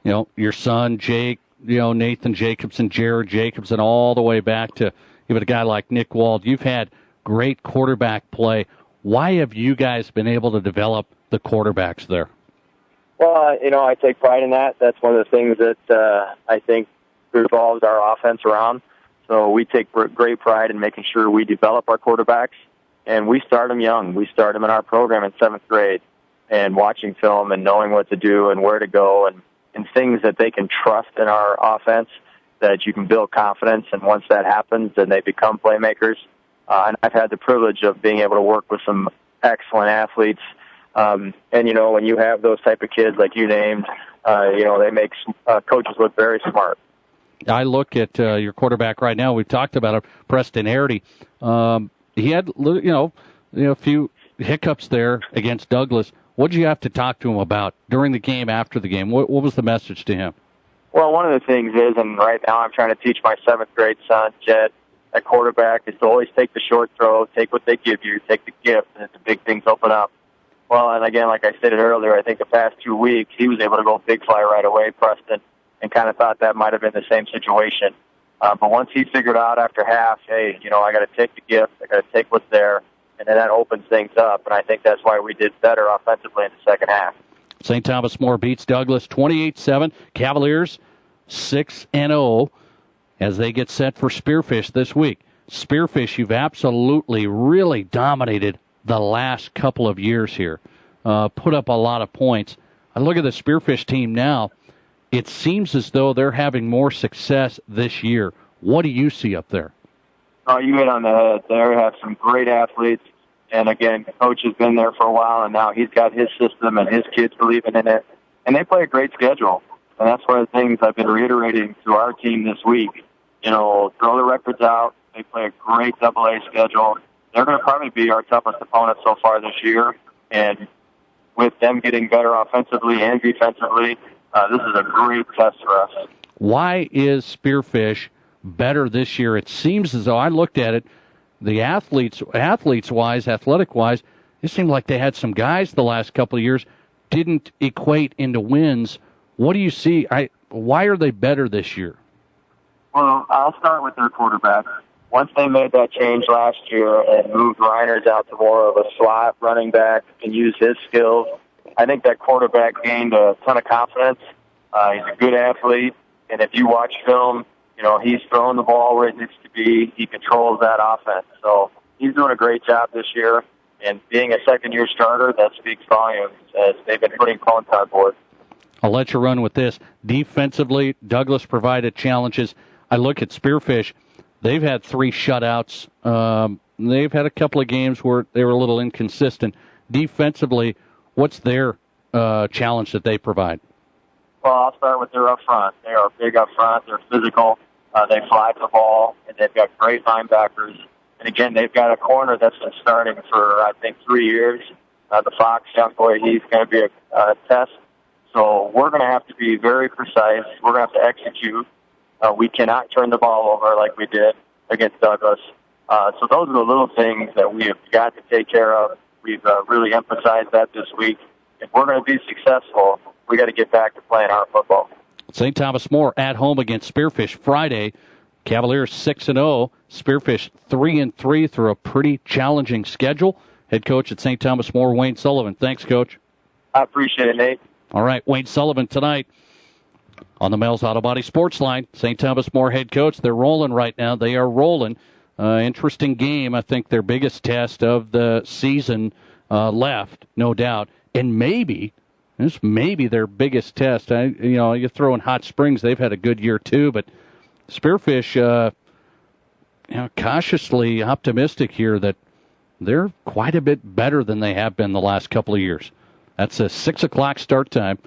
your son, Jake, Nathan Jacobson, Jared Jacobson, all the way back to even a guy like Nick Wald. You've had great quarterback play. Why have you guys been able to develop the quarterbacks there? Well, I take pride in that. That's one of the things that I think revolves our offense around. So we take great pride in making sure we develop our quarterbacks, and we start them young. We start them in our program in 7th grade, and watching film and knowing what to do and where to go and things that they can trust in our offense, that you can build confidence. And once that happens, then they become playmakers. And I've had the privilege of being able to work with some excellent athletes. And, you know, when you have those type of kids like you named, you know, they make coaches look very smart. I look at your quarterback right now. We've talked about him, Preston Arity. He had, a few hiccups there against Douglas. What did you have to talk to him about during the game, after the game? What was the message to him? Well, one of the things is, and right now I'm trying to teach my 7th grade son, Jed, at quarterback, is to always take the short throw, take what they give you, take the gift, and the big things open up. Well, and again, like I stated earlier, I think the past 2 weeks he was able to go big fly right away, Preston, and kind of thought that might have been the same situation. But once he figured out after half, hey, you know, I got to take the gift, I got to take what's there, and then that opens things up. And I think that's why we did better offensively in the second half. St. Thomas More beats Douglas 28-7. Cavaliers 6-0 as they get set for Spearfish this week. Spearfish, you've absolutely really dominated the last couple of years here. Put up a lot of points. I look at the Spearfish team now. It seems as though they're having more success this year. What do you see up there? Oh, you hit on the head. They have some great athletes. And again, the coach has been there for a while, and now he's got his system and his kids believing in it. And they play a great schedule. And that's one of the things I've been reiterating to our team this week. You know, throw the records out. They play a great AA schedule. They're going to probably be our toughest opponent so far this year. And with them getting better offensively and defensively, this is a great test for us. Why is Spearfish better this year? It seems as though, I looked at it, the athletic-wise, it seemed like they had some guys the last couple of years didn't equate into wins. What do you see? Why are they better this year? Well, I'll start with their quarterback. Once they made that change last year and moved Reiners out to more of a slot running back and use his skills, I think that quarterback gained a ton of confidence. He's a good athlete, and if you watch film, you know, he's throwing the ball where it needs to be. He controls that offense. So he's doing a great job this year, and being a second-year starter, that speaks volumes as they've been putting points on board. I'll let you run with this. Defensively, Douglas provided challenges. I look at Spearfish. They've had 3 shutouts. They've had a couple of games where they were a little inconsistent. Defensively, what's their challenge that they provide? Well, I'll start with their up front. They are big up front. They're physical. They fly the ball, and they've got great linebackers. And again, they've got a corner that's been starting for, I think, 3 years. The Fox young boy, he's going to be a test. So we're going to have to be very precise. We're going to have to execute. We cannot turn the ball over like we did against Douglas. So those are the little things that we have got to take care of. We've really emphasized that this week. If we're going to be successful, we got to get back to playing our football. St. Thomas More at home against Spearfish Friday. Cavaliers 6-0. Spearfish 3-3 through a pretty challenging schedule. Head coach at St. Thomas More, Wayne Sullivan. Thanks, Coach. I appreciate it, Nate. All right, Wayne Sullivan tonight on the Mel's Auto Body Sports Line. St. Thomas More head coach. They're rolling right now. They are rolling. Interesting game. I think their biggest test of the season left, no doubt. And maybe their biggest test. You throw in Hot Springs. They've had a good year too, but Spearfish, cautiously optimistic here that they're quite a bit better than they have been the last couple of years. That's a 6 o'clock start time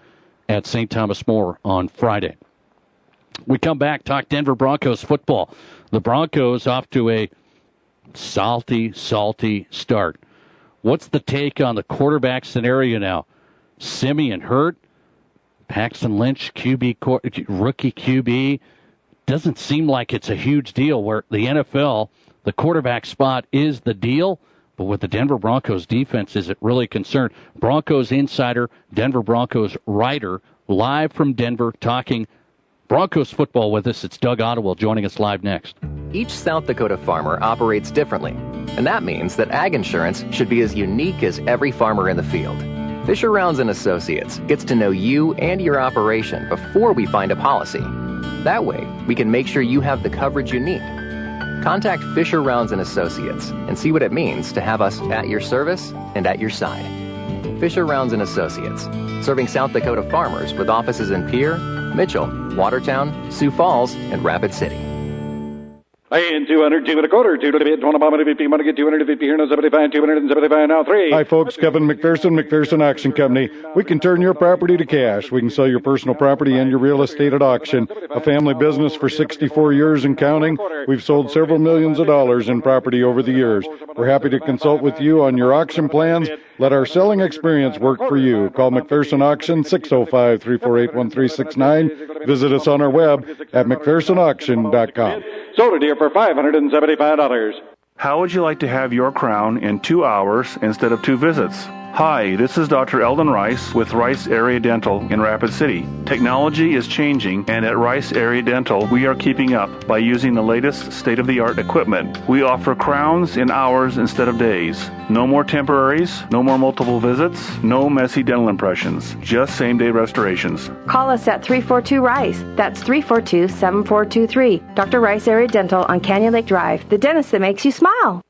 at St. Thomas More on Friday. We come back, talk Denver Broncos football. The Broncos off to a salty start. What's the take on the quarterback scenario now? Simeon hurt, Paxton Lynch, rookie QB. Doesn't seem like it's a huge deal where the NFL, the quarterback spot is the deal. But with the Denver Broncos defense, is it really concerned? Broncos insider, Denver Broncos writer, live from Denver, talking Broncos football with us. It's Doug Ottewell joining us live next. Each South Dakota farmer operates differently, and that means that ag insurance should be as unique as every farmer in the field. Fisher Rounds & Associates gets to know you and your operation before we find a policy. That way, we can make sure you have the coverage you need. Contact Fisher Rounds & Associates and see what it means to have us at your service and at your side. Fisher Rounds & Associates, serving South Dakota farmers with offices in Pierre, Mitchell, Watertown, Sioux Falls, and Rapid City. Laying 200, 2 1/4, 2 to the bid, 20 bomb, 50, want to get 250 here, no 75, 275 now, 3. Hi, folks. Kevin McPherson Auction Company. We can turn your property to cash. We can sell your personal property and your real estate at auction. A family business for 64 years and counting. We've sold several millions of dollars in property over the years. We're happy to consult with you on your auction plans. Let our selling experience work for you. Call McPherson Auction, 605-348-1369. Visit us on our web at McPhersonAuction.com. Sold it here for $575. How would you like to have your crown in 2 hours instead of 2 visits? Hi, this is Dr. Eldon Rice with Rice Area Dental in Rapid City. Technology is changing, and at Rice Area Dental, we are keeping up by using the latest state-of-the-art equipment. We offer crowns in hours instead of days. No more temporaries, no more multiple visits, no messy dental impressions, just same-day restorations. Call us at 342-RICE. That's 342-7423. Dr. Rice Area Dental on Canyon Lake Drive, the dentist that makes you smile.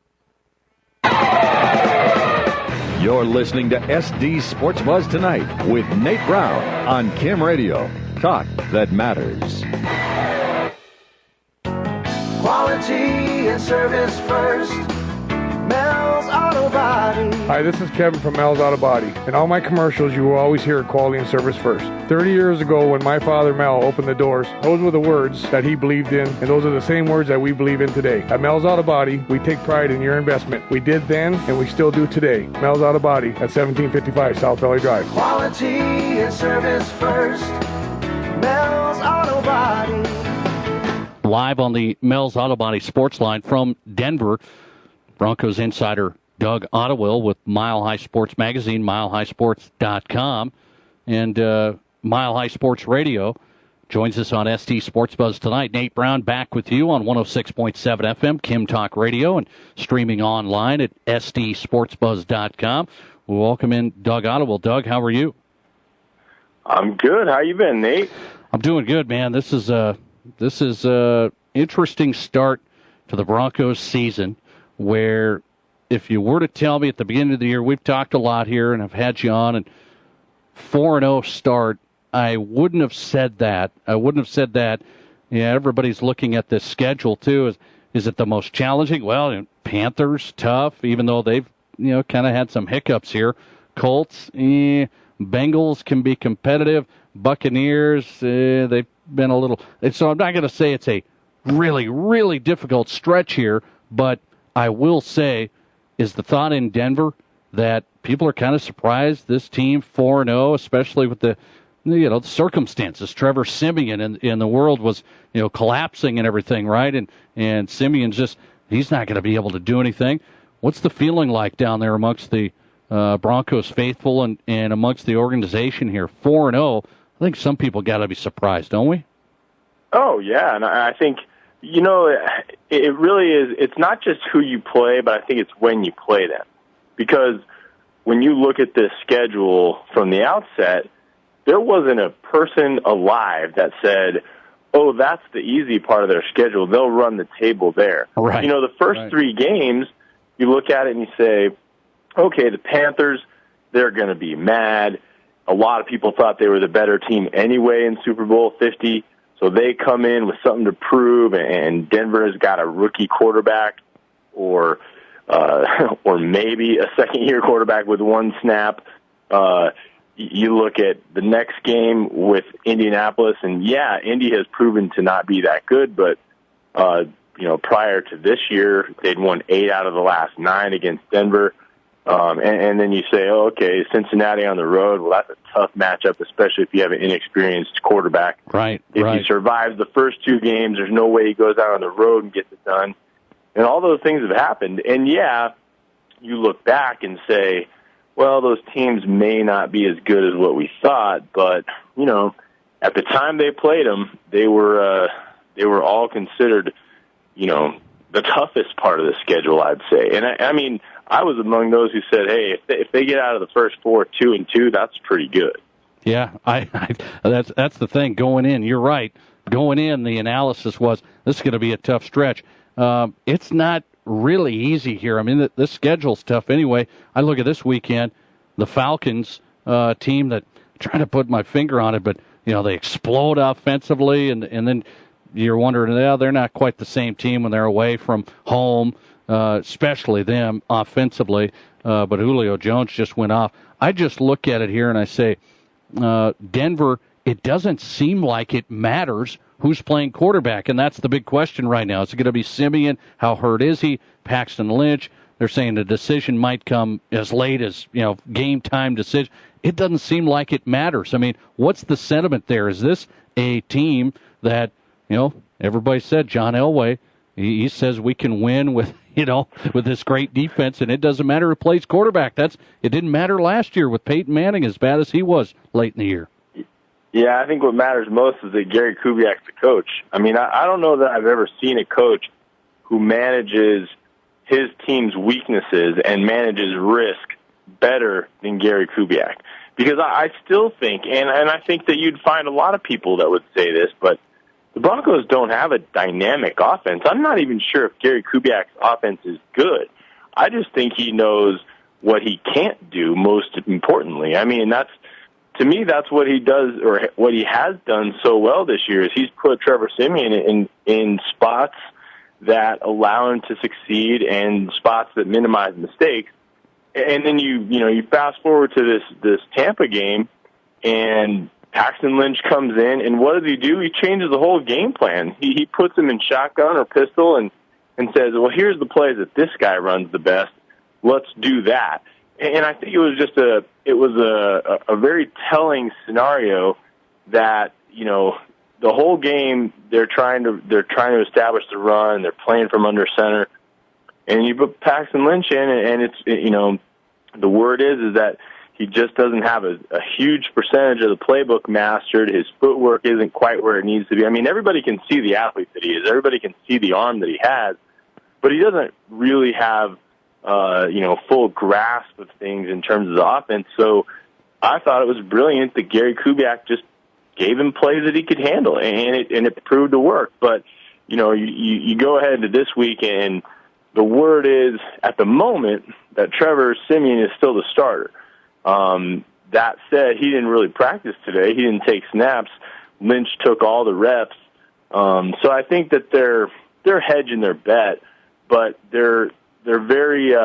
You're listening to SD Sports Buzz Tonight with Nate Brown on Kim Radio. Talk that matters. Quality and service first. Mel's Auto Body. Hi, this is Kevin from Mel's Auto Body. In all my commercials, you will always hear quality and service first. 30 years ago, when my father Mel opened the doors, those were the words that he believed in, and those are the same words that we believe in today. At Mel's Auto Body, we take pride in your investment. We did then, and we still do today. Mel's Auto Body at 1755 South Valley Drive. Quality and service first. Mel's Auto Body. Live on the Mel's Auto Body Sports Line from Denver, Broncos insider Doug Ottewill with Mile High Sports Magazine, milehighsports.com, and Mile High Sports Radio joins us on SD Sports Buzz tonight. Nate Brown back with you on 106.7 FM, Kim Talk Radio, and streaming online at sdsportsbuzz.com. We'll welcome in Doug Ottewill. Doug, how are you? I'm good. How you been, Nate? I'm doing good, man. This is a interesting start to the Broncos season, where if you were to tell me at the beginning of the year, we've talked a lot here and I've had you on, and 4-0 start, I wouldn't have said that. Yeah, everybody's looking at this schedule too. Is it the most challenging? Well, Panthers, tough, even though they've kind of had some hiccups here. Colts, Bengals can be competitive. Buccaneers, they've been a little. So I'm not going to say it's a really, really difficult stretch here, but I will say, is the thought in Denver that people are kind of surprised this team 4-0, especially with the the circumstances. Trevor Siemian in the world was collapsing and everything, right? And Siemian's he's not going to be able to do anything. What's the feeling like down there amongst the Broncos faithful and amongst the organization here? 4-0. I think some people got to be surprised, don't we? Oh yeah, and I think. It really is. It's not just who you play, but I think it's when you play them. Because when you look at this schedule from the outset, there wasn't a person alive that said, oh, that's the easy part of their schedule. They'll run the table there. Right. The first three games, you look at it and you say, okay, the Panthers, they're going to be mad. A lot of people thought they were the better team anyway in Super Bowl 50. So they come in with something to prove, and Denver has got a rookie quarterback or maybe a second-year quarterback with one snap. You look at the next game with Indianapolis, and, yeah, Indy has proven to not be that good, but, prior to this year, they'd won 8 out of the last 9 against Denver. And then you say, oh, okay, Cincinnati on the road, well, that's a tough matchup, especially if you have an inexperienced quarterback. Right. If he survives the first 2 games, there's no way he goes out on the road and gets it done. And all those things have happened. And, yeah, you look back and say, well, those teams may not be as good as what we thought, but, at the time they played them, they were all considered, the toughest part of the schedule, I'd say. And, I was among those who said, hey, if they get out of the first 4 2-2, that's pretty good. Yeah, that's the thing. Going in, you're right. Going in, the analysis was this is going to be a tough stretch. It's not really easy here. This schedule's tough anyway. I look at this weekend, the Falcons team that, trying to put my finger on it, but they explode offensively, and then you're wondering, well, they're not quite the same team when they're away from home, especially them offensively. But Julio Jones just went off. I just look at it here and I say, Denver, it doesn't seem like it matters who's playing quarterback, and that's the big question right now. Is it going to be Simeon? How hurt is he? Paxton Lynch? They're saying the decision might come as late as, game time decision. It doesn't seem like it matters. I mean, what's the sentiment there? Is this a team that, everybody said, John Elway, he says we can win with, with this great defense, and it doesn't matter who plays quarterback. It didn't matter last year with Peyton Manning, as bad as he was late in the year. Yeah, I think what matters most is that Gary Kubiak's the coach. I mean, I don't know that I've ever seen a coach who manages his team's weaknesses and manages risk better than Gary Kubiak. Because I still think, and I think that you'd find a lot of people that would say this, but the Broncos don't have a dynamic offense. I'm not even sure if Gary Kubiak's offense is good. I just think he knows what he can't do, most importantly. I mean, to me, that's what he does, or what he has done so well this year, is he's put Trevor Siemian in spots that allow him to succeed and spots that minimize mistakes. And then you fast forward to this Tampa game, and Paxton Lynch comes in, and what does he do? He changes the whole game plan. He puts him in shotgun or pistol and says, well, here's the plays that this guy runs the best. Let's do that. And I think it was just a very telling scenario that, the whole game they're trying to establish the run, they're playing from under center, and you put Paxton Lynch in, and it's the word is that he just doesn't have a huge percentage of the playbook mastered. His footwork isn't quite where it needs to be. I mean, everybody can see the athlete that he is. Everybody can see the arm that he has, but he doesn't really have full grasp of things in terms of the offense. So I thought it was brilliant that Gary Kubiak just gave him plays that he could handle, and it proved to work. But, you go ahead to this week, and the word is, at the moment, that Trevor Siemian is still the starter. That said, he didn't really practice today. He didn't take snaps. Lynch took all the reps. So I think that they're hedging their bet, but they're very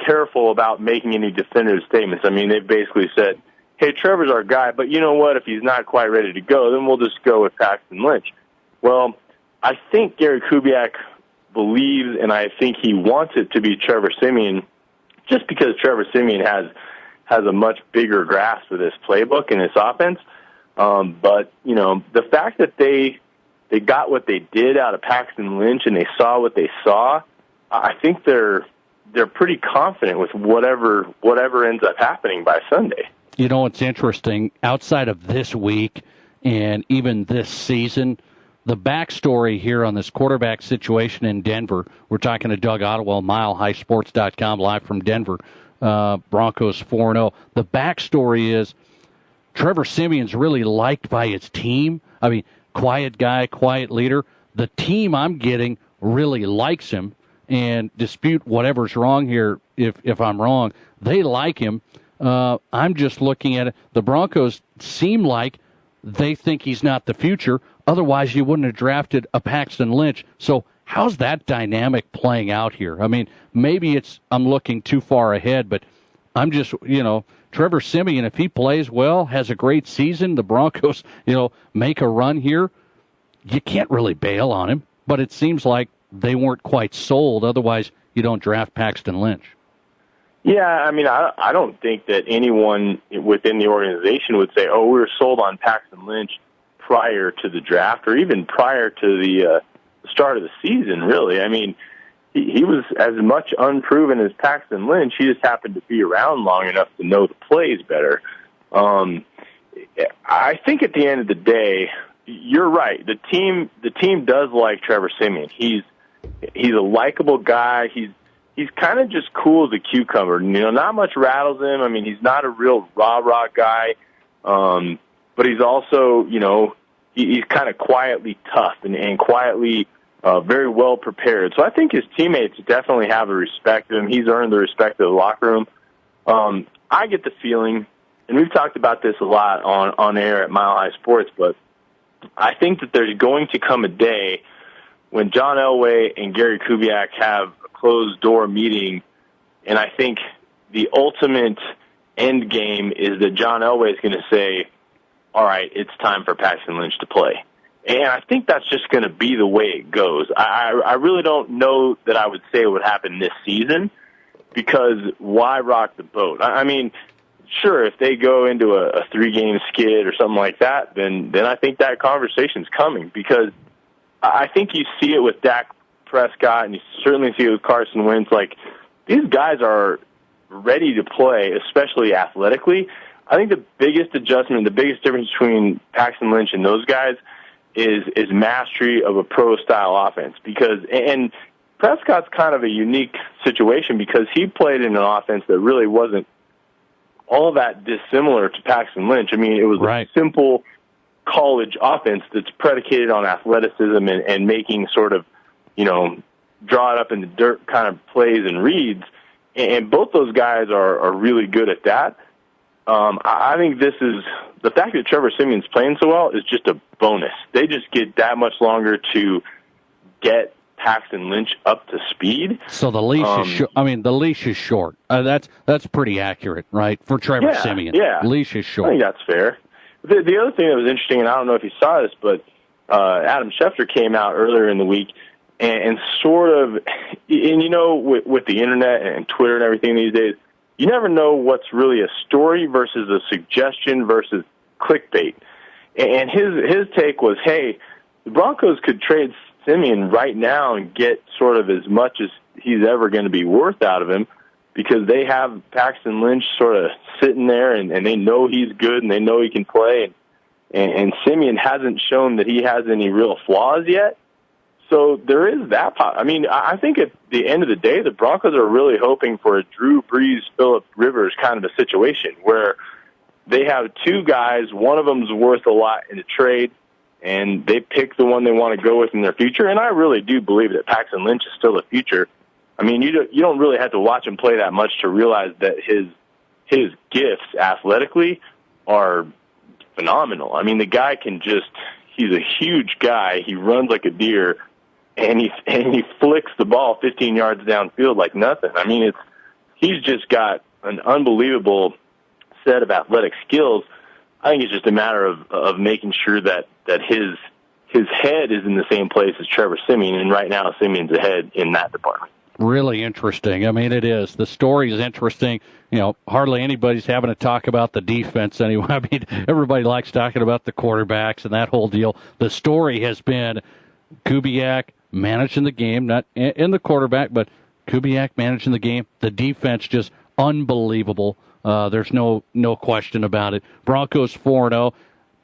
careful about making any definitive statements. I mean, they've basically said, hey, Trevor's our guy, but you know what? If he's not quite ready to go, then we'll just go with Paxton Lynch. Well, I think Gary Kubiak believes, and I think he wants it to be Trevor Siemian, just because Trevor Siemian has a much bigger grasp of this playbook and this offense. But, the fact that they got what they did out of Paxton Lynch and they saw what they saw, I think they're pretty confident with whatever ends up happening by Sunday. It's interesting. Outside of this week and even this season, the backstory here on this quarterback situation in Denver, we're talking to Doug Ottewell, MileHighSports.com, live from Denver, Broncos 4-0. The backstory is Trevor Siemian's really liked by his team. I mean, quiet guy, quiet leader. The team I'm getting really likes him, and dispute whatever's wrong here if I'm wrong. They like him. I'm just looking at it. The Broncos seem like they think he's not the future. Otherwise, you wouldn't have drafted a Paxton Lynch. So how's that dynamic playing out here? I mean, maybe I'm looking too far ahead, but I'm just, Trevor Siemian, if he plays well, has a great season, the Broncos, make a run here, you can't really bail on him. But it seems like they weren't quite sold. Otherwise, you don't draft Paxton Lynch. Yeah, I mean, I don't think that anyone within the organization would say, we were sold on Paxton Lynch prior to the draft or even prior to the start of the season, really. I mean, he was as much unproven as Paxton Lynch. He just happened to be around long enough to know the plays better. I think at the end of the day, you're right. The team does like Trevor Siemian. He's a likable guy. He's kind of just cool as a cucumber. Not much rattles him. I mean, he's not a real rah-rah guy. But he's also, he's kind of quietly tough and quietly very well prepared. So I think his teammates definitely have a respect of him. He's earned the respect of the locker room. I get the feeling, and we've talked about this a lot on air at Mile High Sports, but I think that there's going to come a day when John Elway and Gary Kubiak have a closed-door meeting, and I think the ultimate end game is that John Elway is going to say, all right, it's time for Paxton Lynch to play. And I think that's just going to be the way it goes. I really don't know that I would say it would happen this season, because why rock the boat? I mean, sure, if they go into a 3-game skid or something like that, then I think that conversation's coming, because I think you see it with Dak Prescott, and you certainly see it with Carson Wentz. Like, these guys are ready to play, especially athletically. I think the biggest adjustment, the biggest difference between Paxton Lynch and those guys is mastery of a pro-style offense. And Prescott's kind of a unique situation because he played in an offense that really wasn't all that dissimilar to Paxton Lynch. I mean, it was a simple college offense that's predicated on athleticism and making sort of, draw it up in the dirt kind of plays and reads. And both those guys are really good at that. I think the fact that Trevor Siemian's playing so well is just a bonus. They just get that much longer to get Paxton Lynch up to speed. So the leash is short. I mean, the leash is short. That's pretty accurate, right, for Trevor Siemian. Yeah, leash is short. I think that's fair. The other thing that was interesting, and I don't know if you saw this, but Adam Schefter came out earlier in the week and sort of, and with the internet and Twitter and everything these days, you never know what's really a story versus a suggestion versus clickbait. And his take was, hey, the Broncos could trade Siemian right now and get sort of as much as he's ever going to be worth out of him, because they have Paxton Lynch sort of sitting there and they know he's good and they know he can play. And Siemian hasn't shown that he has any real flaws yet. So there is that. I mean, I think at the end of the day, the Broncos are really hoping for a Drew Brees, Phillip Rivers kind of a situation where they have two guys, one of them's worth a lot in a trade, and they pick the one they want to go with in their future. And I really do believe that Paxton Lynch is still a future. I mean, you don't really have to watch him play that much to realize that his gifts athletically are phenomenal. I mean, the guy he's a huge guy. He runs like a deer, and he flicks the ball 15 yards downfield like nothing. I mean, he's just got an unbelievable set of athletic skills. I think it's just a matter of making sure that his head is in the same place as Trevor Siemian, and right now Siemian's ahead in that department. Really interesting. I mean, it is. The story is interesting. Hardly anybody's having to talk about the defense anyway. I mean, everybody likes talking about the quarterbacks and that whole deal. The story has been Kubiak managing the game, not in the quarterback, but Kubiak managing the game. The defense just unbelievable. There's no question about it. Broncos 4-0.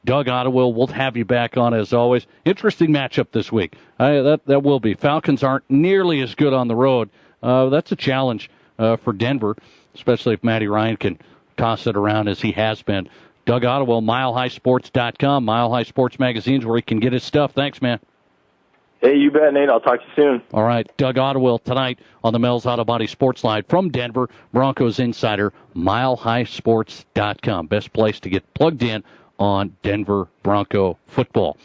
Doug Ottewell, we'll have you back on as always. Interesting matchup this week. That will be. Falcons aren't nearly as good on the road. That's a challenge for Denver, especially if Matty Ryan can toss it around as he has been. Doug Ottewell, MileHighSports.com, Mile High Sports Magazine's where he can get his stuff. Thanks, man. Hey, you bet, Nate. I'll talk to you soon. All right. Doug Ottewell tonight on the Mel's Auto Body Sports Line from Denver. Broncos Insider, MileHighSports.com. Best place to get plugged in on Denver Bronco football.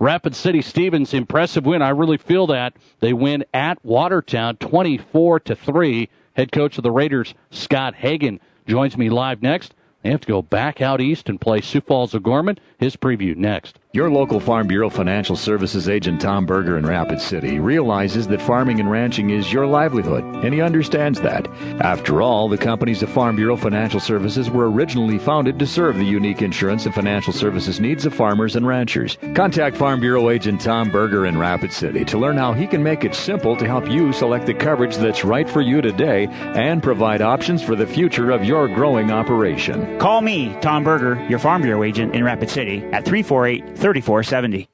Rapid City Stevens, impressive win. I really feel that. They win at Watertown 24-3. Head coach of the Raiders, Scott Hagan, joins me live next. They have to go back out east and play Sioux Falls O'Gorman. His preview next. Your local Farm Bureau Financial Services agent Tom Berger in Rapid City realizes that farming and ranching is your livelihood, and he understands that. After all, the companies of Farm Bureau Financial Services were originally founded to serve the unique insurance and financial services needs of farmers and ranchers. Contact Farm Bureau agent Tom Berger in Rapid City to learn how he can make it simple to help you select the coverage that's right for you today and provide options for the future of your growing operation. Call me, Tom Berger, your Farm Bureau agent in Rapid City at 348-3470.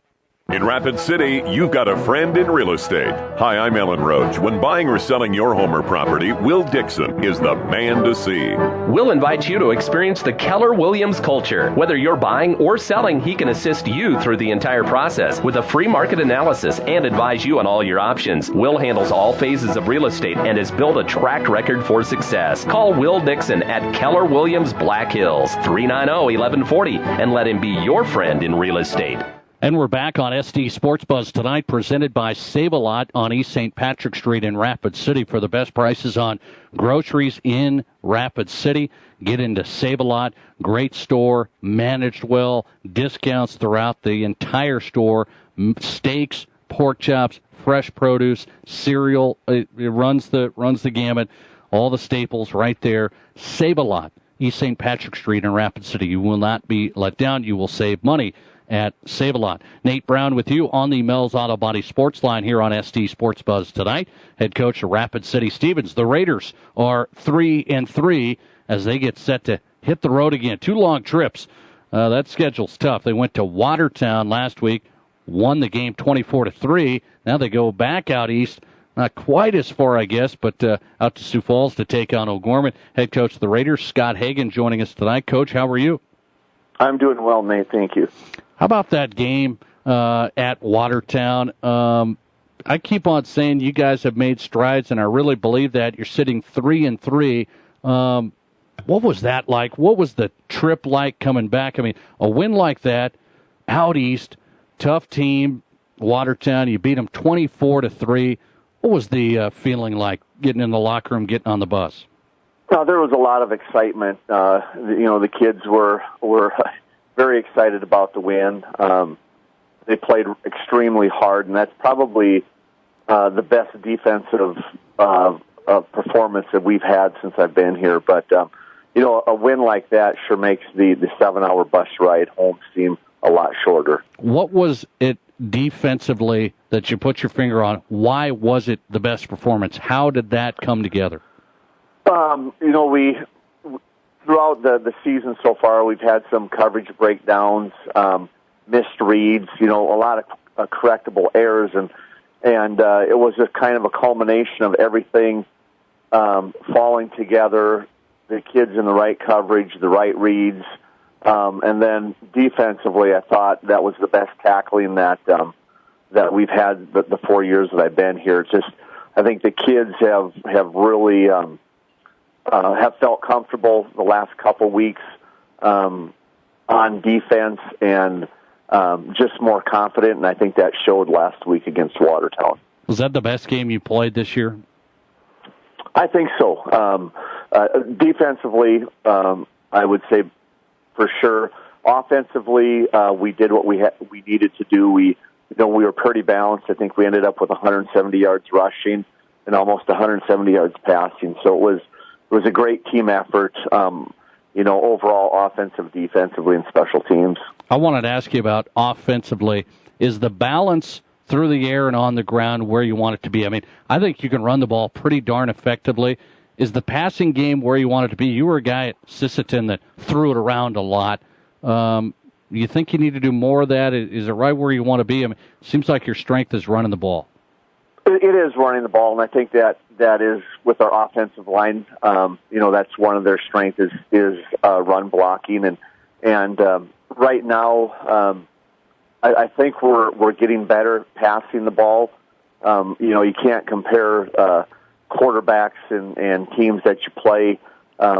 In Rapid City, you've got a friend in real estate. Hi, I'm Ellen Roach. When buying or selling your home or property, Will Dixon is the man to see. Will invites you to experience the Keller Williams culture. Whether you're buying or selling, he can assist you through the entire process with a free market analysis and advise you on all your options. Will handles all phases of real estate and has built a track record for success. Call Will Dixon at Keller Williams Black Hills, 390-1140, and let him be your friend in real estate. And we're back on SD Sports Buzz tonight, presented by Save-A-Lot on East St. Patrick Street in Rapid City for the best prices on groceries in Rapid City. Get into Save-A-Lot. Great store, managed well, discounts throughout the entire store, steaks, pork chops, fresh produce, cereal. It runs the gamut. All the staples right there. Save-A-Lot, East St. Patrick Street in Rapid City. You will not be let down. You will save money at Save-A-Lot. Nate Brown with you on the Mel's Auto Body Sports Line here on SD Sports Buzz tonight. Head coach of Rapid City Stevens. The Raiders are 3-3 as they get set to hit the road again. 2 long trips. That schedule's tough. They went to Watertown last week, won the game 24-3. Now they go back out east. Not quite as far, I guess, but out to Sioux Falls to take on O'Gorman. Head coach of the Raiders, Scott Hagan, joining us tonight. Coach, how are you? I'm doing well, Nate. Thank you. How about that game at Watertown? I keep on saying you guys have made strides, and I really believe that. You're sitting 3-3. What was that like? What was the trip like coming back? I mean, a win like that, out east, tough team, Watertown. You beat them 24-3. What was the feeling like getting in the locker room, getting on the bus? There was a lot of excitement. The kids were very excited about the win. They played extremely hard, and that's probably the best defensive performance that we've had since I've been here. But a win like that sure makes the 7-hour bus ride home seem a lot shorter. What was it defensively that you put your finger on? Why was it the best performance? How did that come together? We throughout the season so far, we've had some coverage breakdowns, missed reads, a lot of correctable errors, and it was just kind of a culmination of everything falling together. The kids in the right coverage, the right reads, and then defensively, I thought that was the best tackling that we've had the 4 years that I've been here. It's just, I think the kids have really have felt comfortable the last couple weeks on defense and just more confident, and I think that showed last week against Watertown. Was that the best game you played this year? I think so. Defensively, I would say for sure. Offensively, we did what we needed to do. We were pretty balanced. I think we ended up with 170 yards rushing and almost 170 yards passing. So it was a great team effort, overall offensive, defensively, and special teams. I wanted to ask you about offensively. Is the balance through the air and on the ground where you want it to be? I mean, I think you can run the ball pretty darn effectively. Is the passing game where you want it to be? You were a guy at Sisseton that threw it around a lot. You think you need to do more of that? Is it right where you want to be? I mean, it seems like your strength is running the ball. It is running the ball, and I think that is with our offensive line. That's one of their strengths is run blocking, and right now, I think we're getting better passing the ball. You can't compare quarterbacks and teams that you play.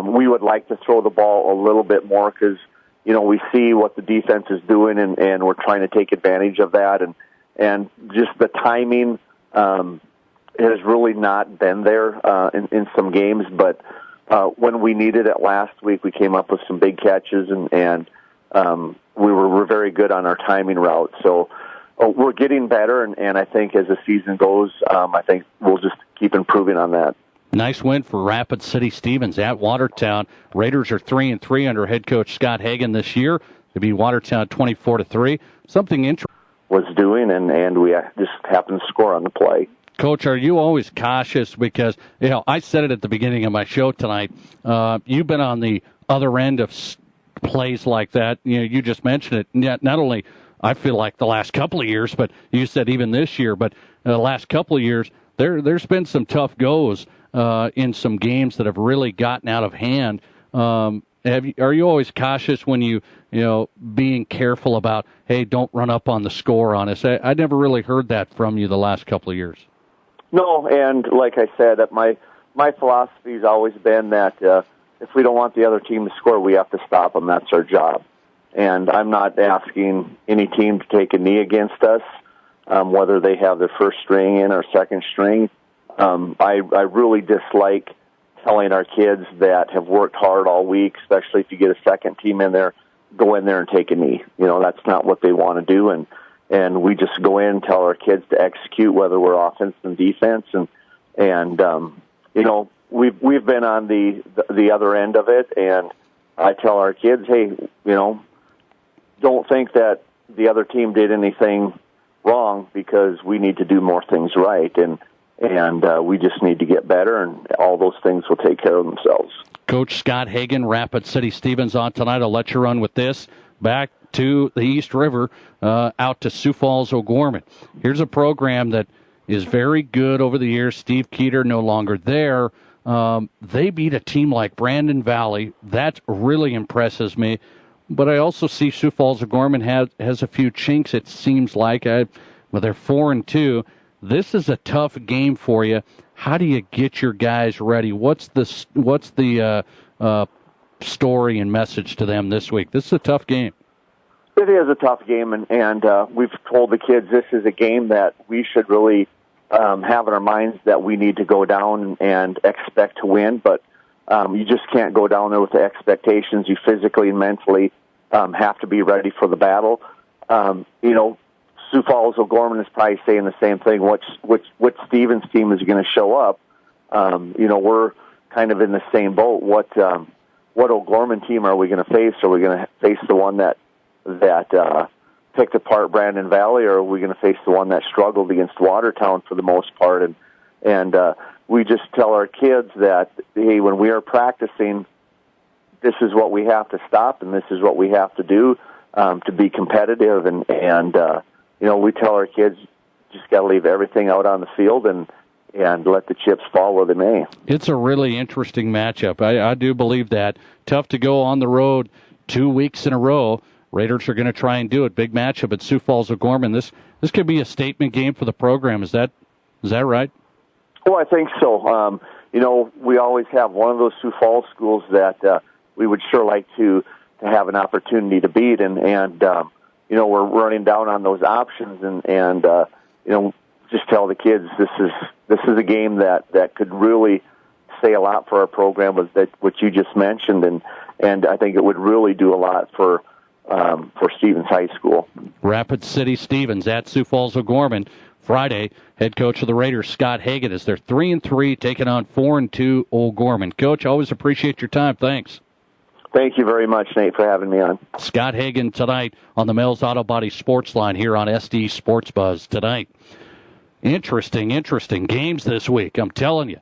We would like to throw the ball a little bit more because we see what the defense is doing, and we're trying to take advantage of that, and just the timing has really not been there in some games, but when we needed it last week, we came up with some big catches, and we were very good on our timing route. So we're getting better, and I think as the season goes, I think we'll just keep improving on that. Nice win for Rapid City Stevens at Watertown. Raiders are 3-3 under head coach Scott Hagan this year. They beat Watertown 24-3. Something interesting was doing, and we just happened to score on the play. Coach, are you always cautious? Because, I said it at the beginning of my show tonight. You've been on the other end of plays like that. You just mentioned it. Not only, I feel like the last couple of years, but you said even this year, but the last couple of years, there's been some tough goes in some games that have really gotten out of hand. Are you always cautious when you being careful about, hey, don't run up on the score on us? I never really heard that from you the last couple of years. No, and like I said, my philosophy has always been that if we don't want the other team to score, we have to stop them. That's our job. And I'm not asking any team to take a knee against us, whether they have their first string in or second string. I really dislike telling our kids that have worked hard all week, especially if you get a second team in there, go in there and take a knee. That's not what they want to do. And we just go in and tell our kids to execute, whether we're offense and defense. And we've been on the other end of it. And I tell our kids, hey, don't think that the other team did anything wrong, because we need to do more things right. And we just need to get better, and all those things will take care of themselves. Coach Scott Hagan, Rapid City Stevens on tonight. I'll let you run with this. Back to the East River, out to Sioux Falls, O'Gorman. Here's a program that is very good over the years. Steve Keeter no longer there. They beat a team like Brandon Valley. That really impresses me. But I also see Sioux Falls, O'Gorman has a few chinks, it seems like. They're 4-2. This is a tough game for you. How do you get your guys ready? What's the story and message to them this week? This is a tough game. It is a tough game, and we've told the kids this is a game that we should really have in our minds that we need to go down and expect to win. But you just can't go down there with the expectations. You physically and mentally have to be ready for the battle. Sioux Falls, O'Gorman is probably saying the same thing. What Stevens team is going to show up? We're kind of in the same boat. What O'Gorman team are we going to face? Are we going to face the one that picked apart Brandon Valley, or are we going to face the one that struggled against Watertown for the most part? And we just tell our kids that, hey, when we are practicing, this is what we have to stop, and this is what we have to do to be competitive. And we tell our kids, just got to leave everything out on the field and let the chips fall where they may. It's a really interesting matchup. I do believe that. Tough to go on the road 2 weeks in a row. Raiders are going to try and do it. Big matchup at Sioux Falls, O'Gorman. This could be a statement game for the program. Is that right? Well, I think so. We always have one of those Sioux Falls schools that we would sure like to have an opportunity to beat, and we're running down on those options, and just tell the kids this is a game that could really say a lot for our program, was that what you just mentioned, and I think it would really do a lot for Stevens High School. Rapid City Stevens at Sioux Falls, O'Gorman. Friday, head coach of the Raiders, Scott Hagan, is they're 3-3, taking on 4-2 O'Gorman. Coach, always appreciate your time. Thanks. Thank you very much, Nate, for having me on. Scott Hagan tonight on the Mills Auto Body Sports Line here on SD Sports Buzz tonight. Interesting games this week, I'm telling you.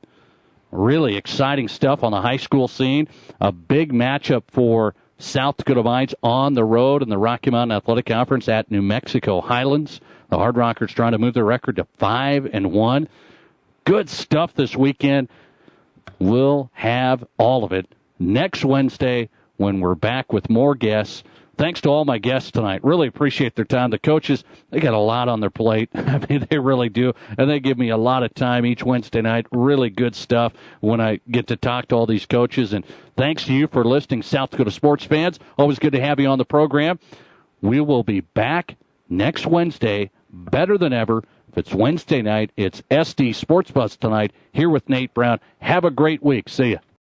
Really exciting stuff on the high school scene. A big matchup for South Dakota Mines on the road in the Rocky Mountain Athletic Conference at New Mexico Highlands. The Hard Rockers trying to move their record to 5-1. Good stuff this weekend. We'll have all of it next Wednesday when we're back with more guests. Thanks to all my guests tonight. Really appreciate their time. The coaches, they got a lot on their plate. I mean, they really do. And they give me a lot of time each Wednesday night. Really good stuff when I get to talk to all these coaches. And thanks to you for listening, South Dakota sports fans. Always good to have you on the program. We will be back next Wednesday, better than ever. If it's Wednesday night, it's SD Sports Buzz tonight here with Nate Brown. Have a great week. See ya.